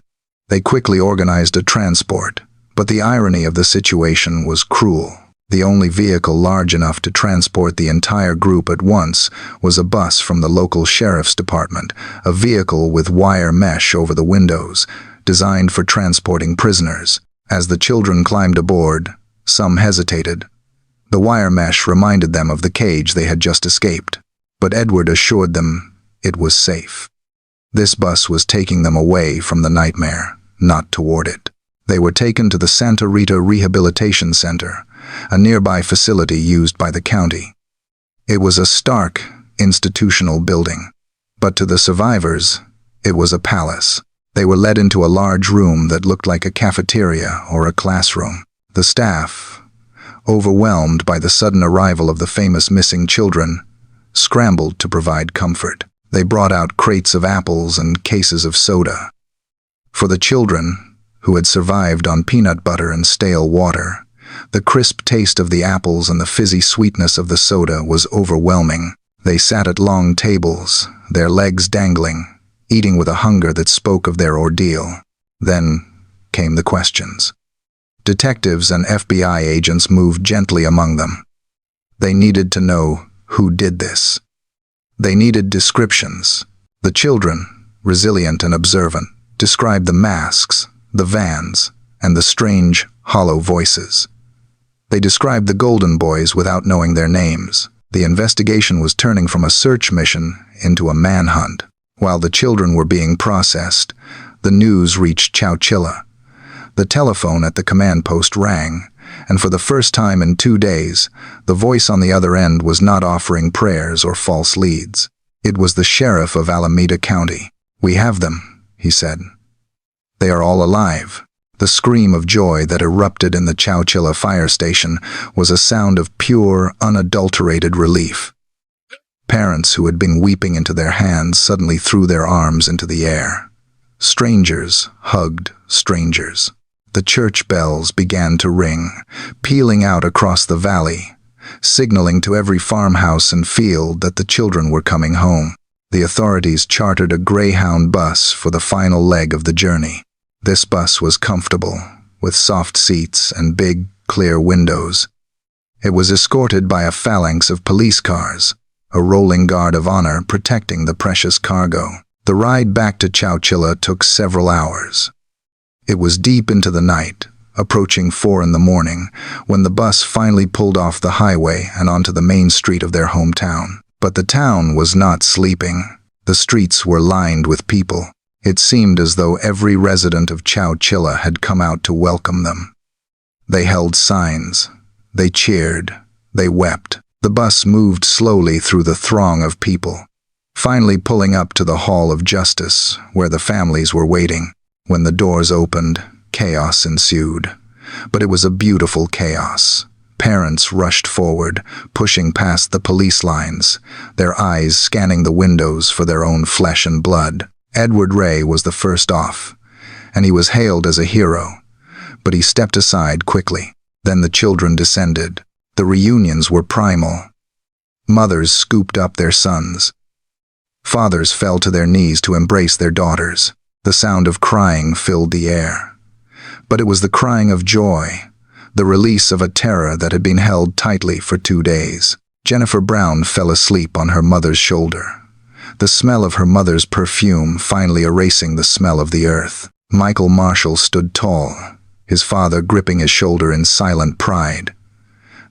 They quickly organized a transport, but the irony of the situation was cruel. The only vehicle large enough to transport the entire group at once was a bus from the local sheriff's department, a vehicle with wire mesh over the windows, designed for transporting prisoners. As the children climbed aboard, some hesitated. The wire mesh reminded them of the cage they had just escaped, but Edward assured them it was safe. This bus was taking them away from the nightmare, not toward it. They were taken to the Santa Rita Rehabilitation Center, a nearby facility used by the county. It was a stark, institutional building, but to the survivors, it was a palace. They were led into a large room that looked like a cafeteria or a classroom. The staff, overwhelmed by the sudden arrival of the famous missing children, scrambled to provide comfort. They brought out crates of apples and cases of soda. For the children, who had survived on peanut butter and stale water, the crisp taste of the apples and the fizzy sweetness of the soda was overwhelming. They sat at long tables, their legs dangling, eating with a hunger that spoke of their ordeal. Then came the questions. Detectives and FBI agents moved gently among them. They needed to know who did this. They needed descriptions. The children, resilient and observant, described the masks, the vans, and the strange, hollow voices. They described the Golden Boys without knowing their names. The investigation was turning from a search mission into a manhunt. While the children were being processed, the news reached Chowchilla. The telephone at the command post rang, and for the first time in 2 days, the voice on the other end was not offering prayers or false leads. It was the sheriff of Alameda County. "We have them," he said. "They are all alive." The scream of joy that erupted in the Chowchilla fire station was a sound of pure, unadulterated relief. Parents who had been weeping into their hands suddenly threw their arms into the air. Strangers hugged strangers. The church bells began to ring, pealing out across the valley, signaling to every farmhouse and field that the children were coming home. The authorities chartered a Greyhound bus for the final leg of the journey. This bus was comfortable, with soft seats and big, clear windows. It was escorted by a phalanx of police cars, a rolling guard of honor protecting the precious cargo. The ride back to Chowchilla took several hours. It was deep into the night, approaching 4 in the morning, when the bus finally pulled off the highway and onto the main street of their hometown. But the town was not sleeping. The streets were lined with people. It seemed as though every resident of Chowchilla had come out to welcome them. They held signs. They cheered. They wept. The bus moved slowly through the throng of people, finally pulling up to the Hall of Justice, where the families were waiting. When the doors opened, chaos ensued. But it was a beautiful chaos. Parents rushed forward, pushing past the police lines, their eyes scanning the windows for their own flesh and blood. Edward Ray was the first off, and he was hailed as a hero, but he stepped aside quickly. Then the children descended. The reunions were primal. Mothers scooped up their sons. Fathers fell to their knees to embrace their daughters. The sound of crying filled the air. But it was the crying of joy, the release of a terror that had been held tightly for 2 days. Jennifer Brown fell asleep on her mother's shoulder, the smell of her mother's perfume finally erasing the smell of the earth. Michael Marshall stood tall, his father gripping his shoulder in silent pride.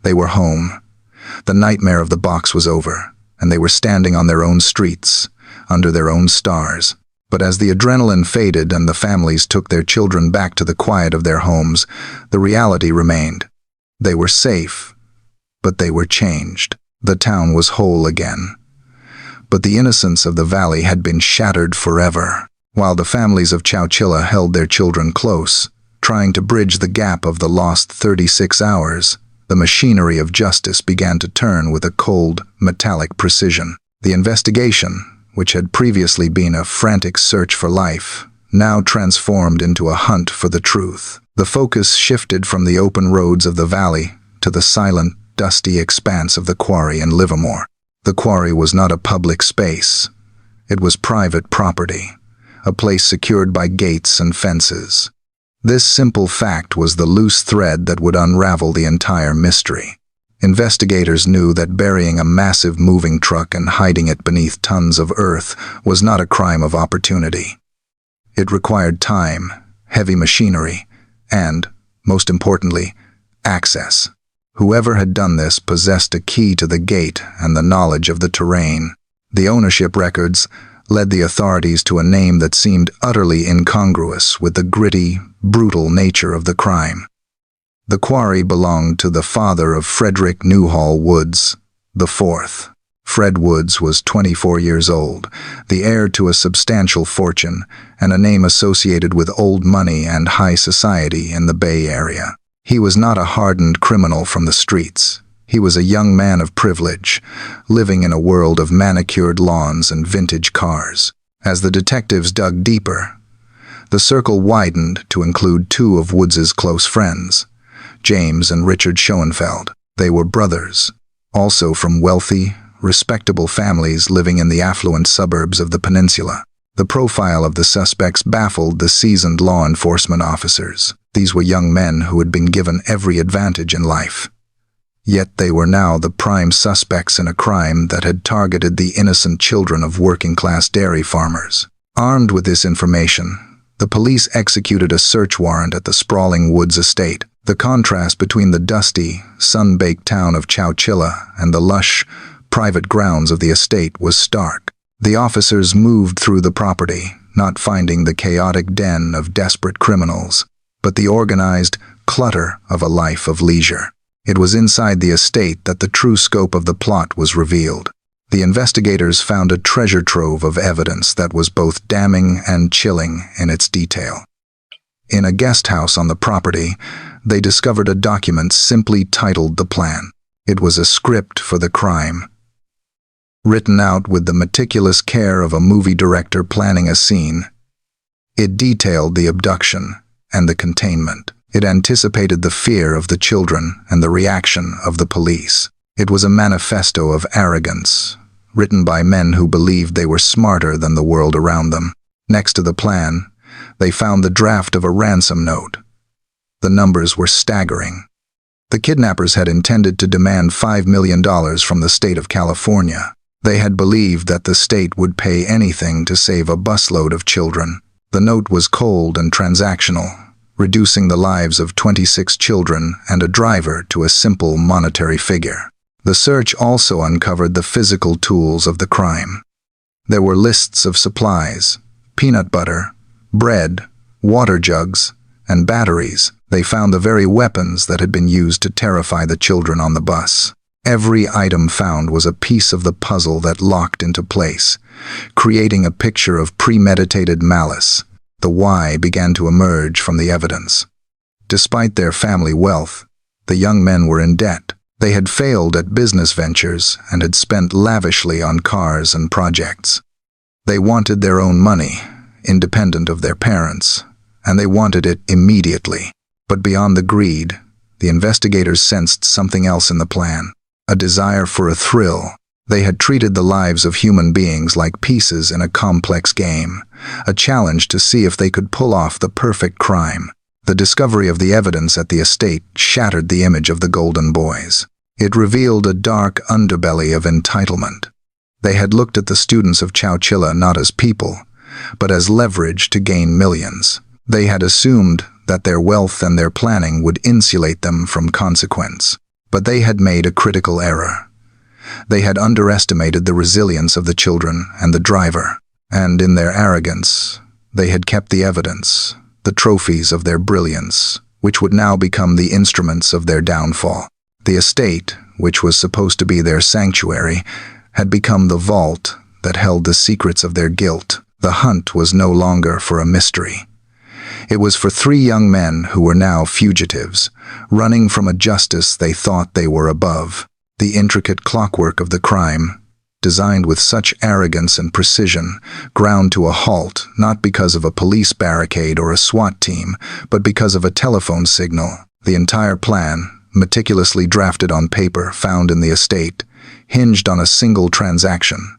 They were home. The nightmare of the box was over, and they were standing on their own streets, under their own stars. But as the adrenaline faded and the families took their children back to the quiet of their homes, the reality remained. They were safe, but they were changed. The town was whole again. But the innocence of the valley had been shattered forever. While the families of Chowchilla held their children close, trying to bridge the gap of the lost 36 hours, the machinery of justice began to turn with a cold, metallic precision. The investigation, which had previously been a frantic search for life, now transformed into a hunt for the truth. The focus shifted from the open roads of the valley to the silent, dusty expanse of the quarry in Livermore. The quarry was not a public space. It was private property, a place secured by gates and fences. This simple fact was the loose thread that would unravel the entire mystery. Investigators knew that burying a massive moving truck and hiding it beneath tons of earth was not a crime of opportunity. It required time, heavy machinery, and, most importantly, access. Whoever had done this possessed a key to the gate and the knowledge of the terrain. The ownership records led the authorities to a name that seemed utterly incongruous with the gritty, brutal nature of the crime. The quarry belonged to the father of Frederick Newhall Woods, the fourth. Fred Woods was 24 years old, the heir to a substantial fortune and a name associated with old money and high society in the Bay Area. He was not a hardened criminal from the streets. He was a young man of privilege, living in a world of manicured lawns and vintage cars. As the detectives dug deeper, the circle widened to include 2 of Woods's close friends, James and Richard Schoenfeld. They were brothers, also from wealthy, respectable families living in the affluent suburbs of the peninsula. The profile of the suspects baffled the seasoned law enforcement officers. These were young men who had been given every advantage in life. Yet they were now the prime suspects in a crime that had targeted the innocent children of working-class dairy farmers. Armed with this information, the police executed a search warrant at the sprawling Woods estate. The contrast between the dusty, sun-baked town of Chowchilla and the lush, private grounds of the estate was stark. The officers moved through the property, not finding the chaotic den of desperate criminals, but the organized clutter of a life of leisure. It was inside the estate that the true scope of the plot was revealed. The investigators found a treasure trove of evidence that was both damning and chilling in its detail. In a guest house on the property, they discovered a document simply titled The Plan. It was a script for the crime, written out with the meticulous care of a movie director planning a scene. It detailed the abduction and the containment. It anticipated the fear of the children and the reaction of the police. It was a manifesto of arrogance, written by men who believed they were smarter than the world around them. Next to the plan, they found the draft of a ransom note. The numbers were staggering. The kidnappers had intended to demand $5 million from the state of California. They had believed that the state would pay anything to save a busload of children. The note was cold and transactional, reducing the lives of 26 children and a driver to a simple monetary figure. The search also uncovered the physical tools of the crime. There were lists of supplies: peanut butter, bread, water jugs, and batteries. They found the very weapons that had been used to terrify the children on the bus. Every item found was a piece of the puzzle that locked into place, creating a picture of premeditated malice. The why began to emerge from the evidence. Despite their family wealth, the young men were in debt. They had failed at business ventures and had spent lavishly on cars and projects. They wanted their own money, independent of their parents, and they wanted it immediately. But beyond the greed, the investigators sensed something else in the plan, a desire for a thrill. They had treated the lives of human beings like pieces in a complex game, a challenge to see if they could pull off the perfect crime. The discovery of the evidence at the estate shattered the image of the Golden Boys. It revealed a dark underbelly of entitlement. They had looked at the students of Chowchilla not as people, but as leverage to gain millions. They had assumed that their wealth and their planning would insulate them from consequence. But they had made a critical error. They had underestimated the resilience of the children and the driver, and in their arrogance, they had kept the evidence, the trophies of their brilliance, which would now become the instruments of their downfall. The estate, which was supposed to be their sanctuary, had become the vault that held the secrets of their guilt. The hunt was no longer for a mystery. It was for three young men who were now fugitives, running from a justice they thought they were above. The intricate clockwork of the crime, designed with such arrogance and precision, ground to a halt not because of a police barricade or a SWAT team, but because of a telephone signal. The entire plan, meticulously drafted on paper found in the estate, hinged on a single transaction: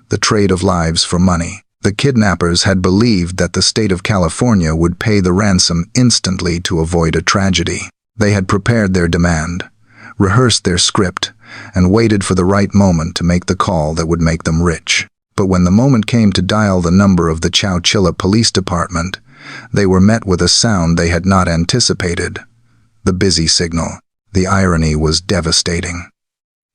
the trade of lives for money. The kidnappers had believed that the state of California would pay the ransom instantly to avoid a tragedy. They had prepared their demand, rehearsed their script, and waited for the right moment to make the call that would make them rich. But when the moment came to dial the number of the Chowchilla Police Department, they were met with a sound they had not anticipated: the busy signal. The irony was devastating.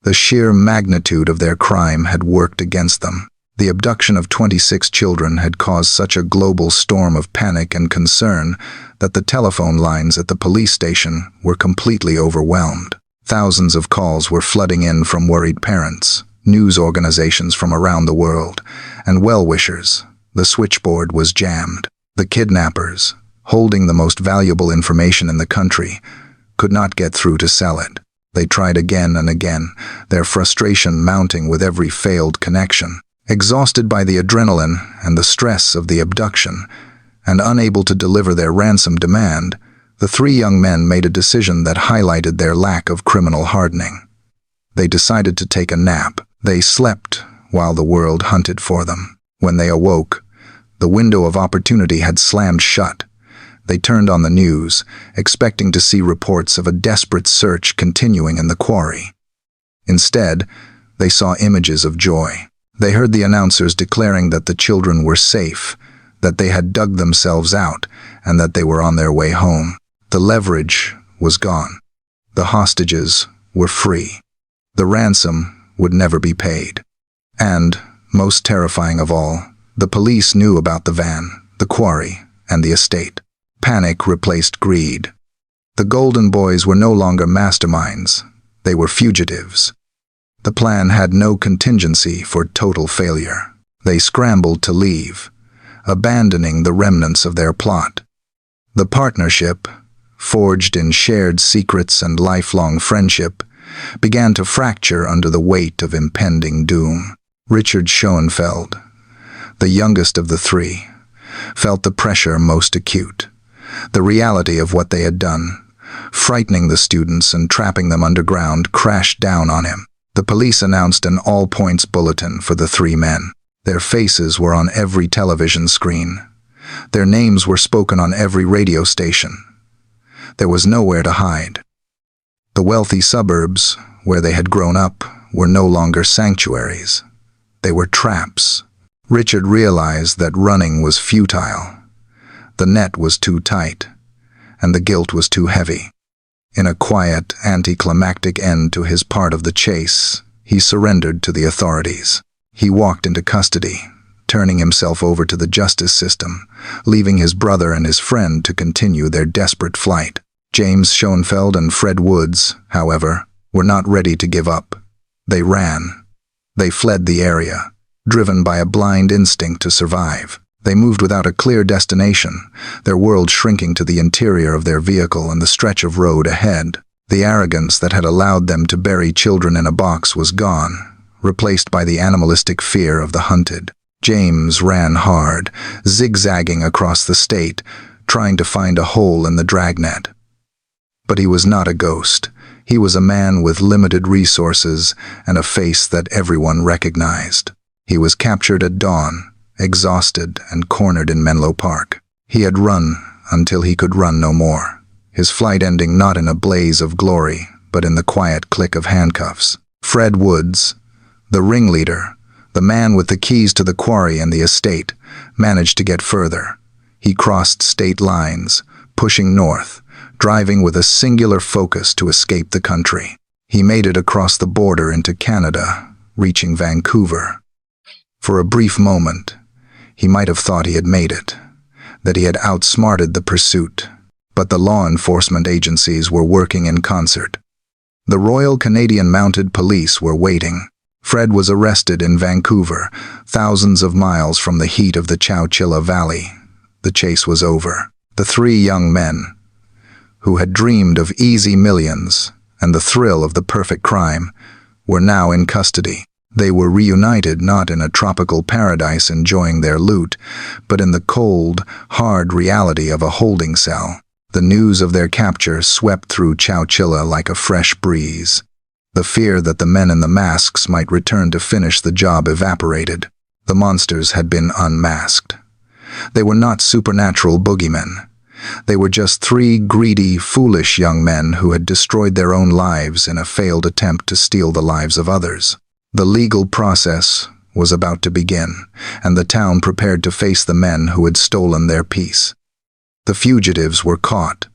The sheer magnitude of their crime had worked against them. The abduction of 26 children had caused such a global storm of panic and concern that the telephone lines at the police station were completely overwhelmed. Thousands of calls were flooding in from worried parents, news organizations from around the world, and well-wishers. The switchboard was jammed. The kidnappers, holding the most valuable information in the country, could not get through to sell it. They tried again and again, their frustration mounting with every failed connection. Exhausted by the adrenaline and the stress of the abduction, and unable to deliver their ransom demand, the three young men made a decision that highlighted their lack of criminal hardening. They decided to take a nap. They slept while the world hunted for them. When they awoke, the window of opportunity had slammed shut. They turned on the news, expecting to see reports of a desperate search continuing in the quarry. Instead, they saw images of joy. They heard the announcers declaring that the children were safe, that they had dug themselves out, and that they were on their way home. The leverage was gone. The hostages were free. The ransom would never be paid. And, most terrifying of all, the police knew about the van, the quarry, and the estate. Panic replaced greed. The Golden Boys were no longer masterminds. They were fugitives. The plan had no contingency for total failure. They scrambled to leave, abandoning the remnants of their plot. The partnership, forged in shared secrets and lifelong friendship, began to fracture under the weight of impending doom. Richard Schoenfeld, the youngest of the three, felt the pressure most acute. The reality of what they had done, frightening the students and trapping them underground, crashed down on him. The police announced an all-points bulletin for the three men. Their faces were on every television screen. Their names were spoken on every radio station. There was nowhere to hide. The wealthy suburbs, where they had grown up, were no longer sanctuaries. They were traps. Richard realized that running was futile. The net was too tight, and the guilt was too heavy. In a quiet, anticlimactic end to his part of the chase, he surrendered to the authorities. He walked into custody, turning himself over to the justice system, leaving his brother and his friend to continue their desperate flight. James Schoenfeld and Fred Woods, however, were not ready to give up. They ran. They fled the area, driven by a blind instinct to survive. They moved without a clear destination, their world shrinking to the interior of their vehicle and the stretch of road ahead. The arrogance that had allowed them to bury children in a box was gone, replaced by the animalistic fear of the hunted. James ran hard, zigzagging across the state, trying to find a hole in the dragnet. But he was not a ghost. He was a man with limited resources and a face that everyone recognized. He was captured at dawn, exhausted and cornered in Menlo Park. He had run until he could run no more, his flight ending not in a blaze of glory, but in the quiet click of handcuffs. Fred Woods, the ringleader, the man with the keys to the quarry and the estate, managed to get further. He crossed state lines, pushing north, driving with a singular focus to escape the country. He made it across the border into Canada, reaching Vancouver. For a brief moment, he might have thought he had made it, that he had outsmarted the pursuit, but the law enforcement agencies were working in concert. The Royal Canadian Mounted Police were waiting. Fred was arrested in Vancouver, thousands of miles from the heat of the Chowchilla Valley. The chase was over. The three young men, who had dreamed of easy millions and the thrill of the perfect crime, were now in custody. They were reunited not in a tropical paradise enjoying their loot, but in the cold, hard reality of a holding cell. The news of their capture swept through Chowchilla like a fresh breeze. The fear that the men in the masks might return to finish the job evaporated. The monsters had been unmasked. They were not supernatural boogeymen. They were just three greedy, foolish young men who had destroyed their own lives in a failed attempt to steal the lives of others. The legal process was about to begin, and the town prepared to face the men who had stolen their peace. The fugitives were caught,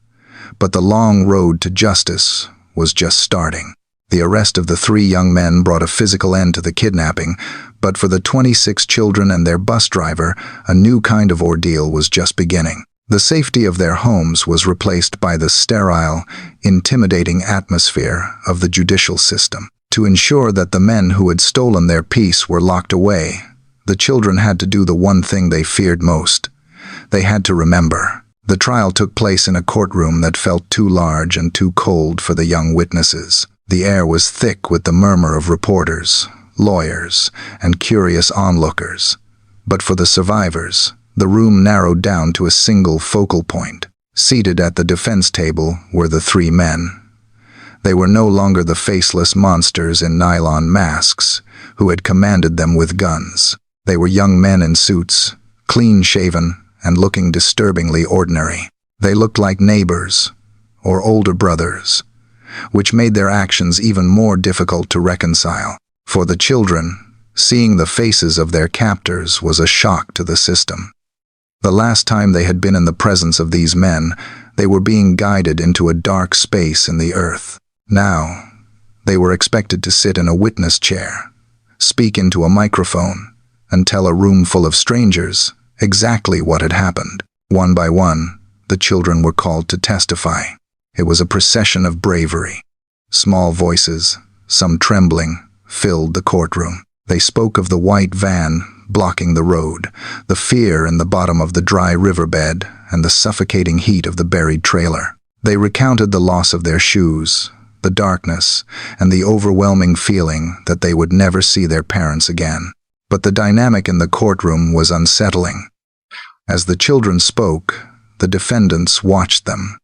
but the long road to justice was just starting. The arrest of the three young men brought a physical end to the kidnapping, but for the 26 children and their bus driver, a new kind of ordeal was just beginning. The safety of their homes was replaced by the sterile, intimidating atmosphere of the judicial system. To ensure that the men who had stolen their peace were locked away, the children had to do the one thing they feared most. They had to remember. The trial took place in a courtroom that felt too large and too cold for the young witnesses. The air was thick with the murmur of reporters, lawyers, and curious onlookers. But for the survivors, the room narrowed down to a single focal point. Seated at the defense table were the three men. They were no longer the faceless monsters in nylon masks who had commanded them with guns. They were young men in suits, clean-shaven and looking disturbingly ordinary. They looked like neighbors or older brothers, which made their actions even more difficult to reconcile. For the children, seeing the faces of their captors was a shock to the system. The last time they had been in the presence of these men, they were being guided into a dark space in the earth. Now, they were expected to sit in a witness chair, speak into a microphone, and tell a room full of strangers exactly what had happened. One by one, the children were called to testify. It was a procession of bravery. Small voices, some trembling, filled the courtroom. They spoke of the white van blocking the road, the fear in the bottom of the dry riverbed, and the suffocating heat of the buried trailer. They recounted the loss of their shoes, the darkness, and the overwhelming feeling that they would never see their parents again. But the dynamic in the courtroom was unsettling. As the children spoke, the defendants watched them.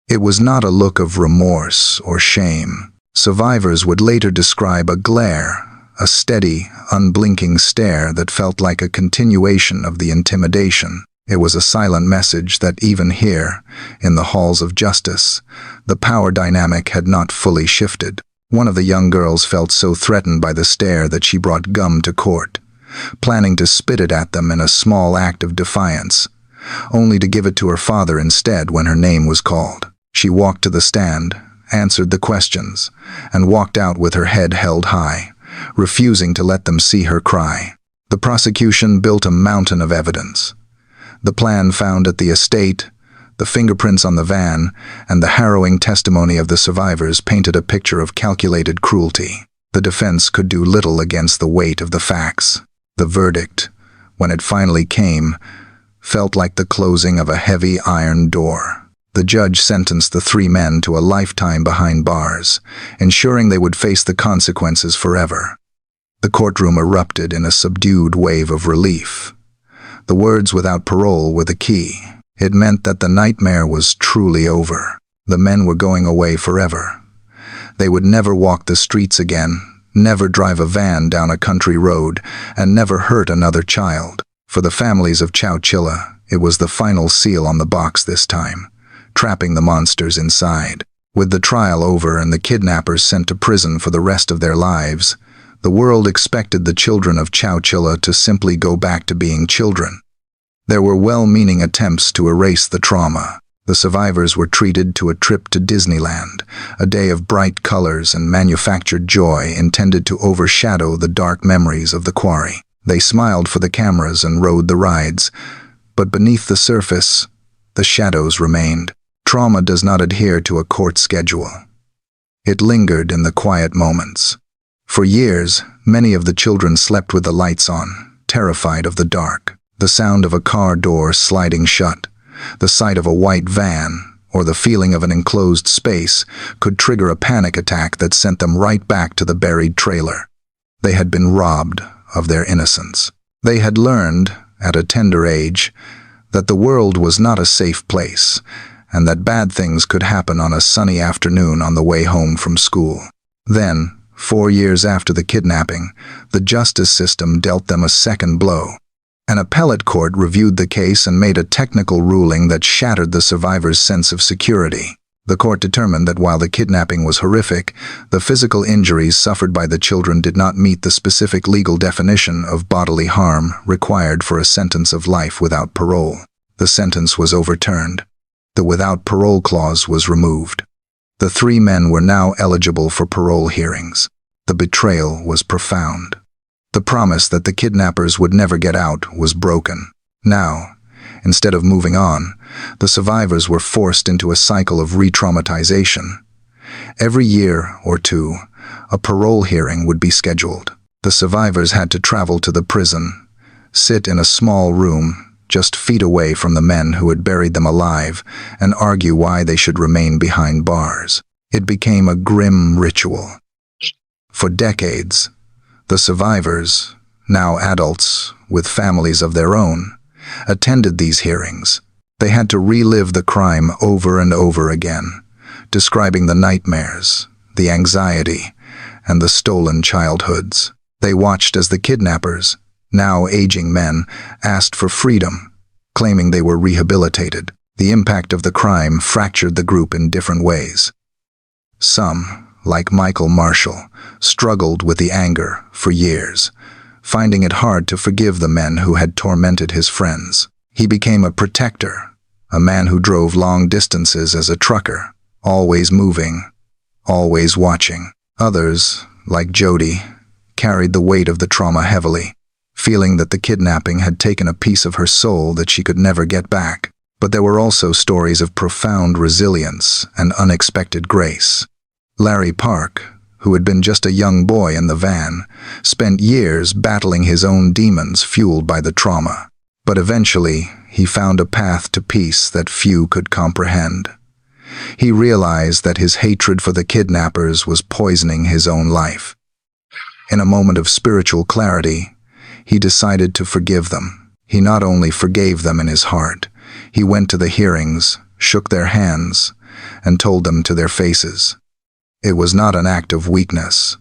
It was not a look of remorse or shame. Survivors would later describe a glare, a steady, unblinking stare that felt like a continuation of the intimidation. It was a silent message that even here, in the halls of justice, the power dynamic had not fully shifted. One of the young girls felt so threatened by the stare that she brought gum to court, planning to spit it at them in a small act of defiance, only to give it to her father instead when her name was called. She walked to the stand, answered the questions, and walked out with her head held high, refusing to let them see her cry. The prosecution built a mountain of evidence. The plan found at the estate, the fingerprints on the van, and the harrowing testimony of the survivors painted a picture of calculated cruelty. The defense could do little against the weight of the facts. The verdict, when it finally came, felt like the closing of a heavy iron door. The judge sentenced the three men to a lifetime behind bars, ensuring they would face the consequences forever. The courtroom erupted in a subdued wave of relief. The words "without parole" were the key. It meant that the nightmare was truly over. The men were going away forever. They would never walk the streets again, never drive a van down a country road, and never hurt another child. For the families of Chowchilla, it was the final seal on the box this time, trapping the monsters inside. With the trial over and the kidnappers sent to prison for the rest of their lives, the world expected the children of Chowchilla to simply go back to being children. There were well-meaning attempts to erase the trauma. The survivors were treated to a trip to Disneyland, a day of bright colors and manufactured joy intended to overshadow the dark memories of the quarry. They smiled for the cameras and rode the rides, but beneath the surface, the shadows remained. Trauma does not adhere to a court schedule. It lingered in the quiet moments. For years, many of the children slept with the lights on, terrified of the dark. The sound of a car door sliding shut, the sight of a white van, or the feeling of an enclosed space could trigger a panic attack that sent them right back to the buried trailer. They had been robbed of their innocence. They had learned, at a tender age, that the world was not a safe place, and that bad things could happen on a sunny afternoon on the way home from school. Then, 4 years after the kidnapping, the justice system dealt them a second blow. An appellate court reviewed the case and made a technical ruling that shattered the survivors' sense of security. The court determined that while the kidnapping was horrific, the physical injuries suffered by the children did not meet the specific legal definition of bodily harm required for a sentence of life without parole. The sentence was overturned. The without parole clause was removed. The three men were now eligible for parole hearings. The betrayal was profound. The promise that the kidnappers would never get out was broken. Now, instead of moving on, the survivors were forced into a cycle of re-traumatization. Every year or two, a parole hearing would be scheduled. The survivors had to travel to the prison, sit in a small room just feet away from the men who had buried them alive, and argue why they should remain behind bars. It became a grim ritual. For decades, the survivors, now adults with families of their own, attended these hearings. They had to relive the crime over and over again, describing the nightmares, the anxiety, and the stolen childhoods. They watched as the kidnappers, now aging men, asked for freedom, claiming they were rehabilitated. The impact of the crime fractured the group in different ways. Some, like Michael Marshall, struggled with the anger for years, finding it hard to forgive the men who had tormented his friends. He became a protector, a man who drove long distances as a trucker, always moving, always watching. Others, like Jody, carried the weight of the trauma heavily, feeling that the kidnapping had taken a piece of her soul that she could never get back. But there were also stories of profound resilience and unexpected grace. Larry Park, who had been just a young boy in the van, spent years battling his own demons fueled by the trauma. But eventually, he found a path to peace that few could comprehend. He realized that his hatred for the kidnappers was poisoning his own life. In a moment of spiritual clarity, he decided to forgive them. He not only forgave them in his heart, he went to the hearings, shook their hands, and told them to their faces. It was not an act of weakness,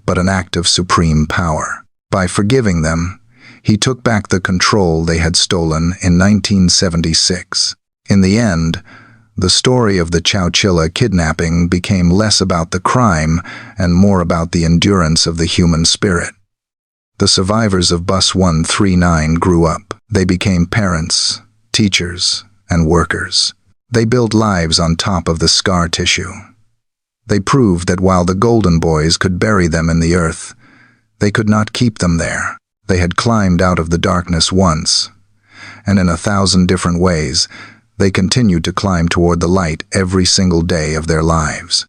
but an act of supreme power. By forgiving them, he took back the control they had stolen in 1976. In the end, the story of the Chowchilla kidnapping became less about the crime and more about the endurance of the human spirit. The survivors of Bus 139 grew up. They became parents, teachers, and workers. They built lives on top of the scar tissue. They proved that while the Golden Boys could bury them in the earth, they could not keep them there. They had climbed out of the darkness once, and in 1,000 different ways, they continued to climb toward the light every single day of their lives.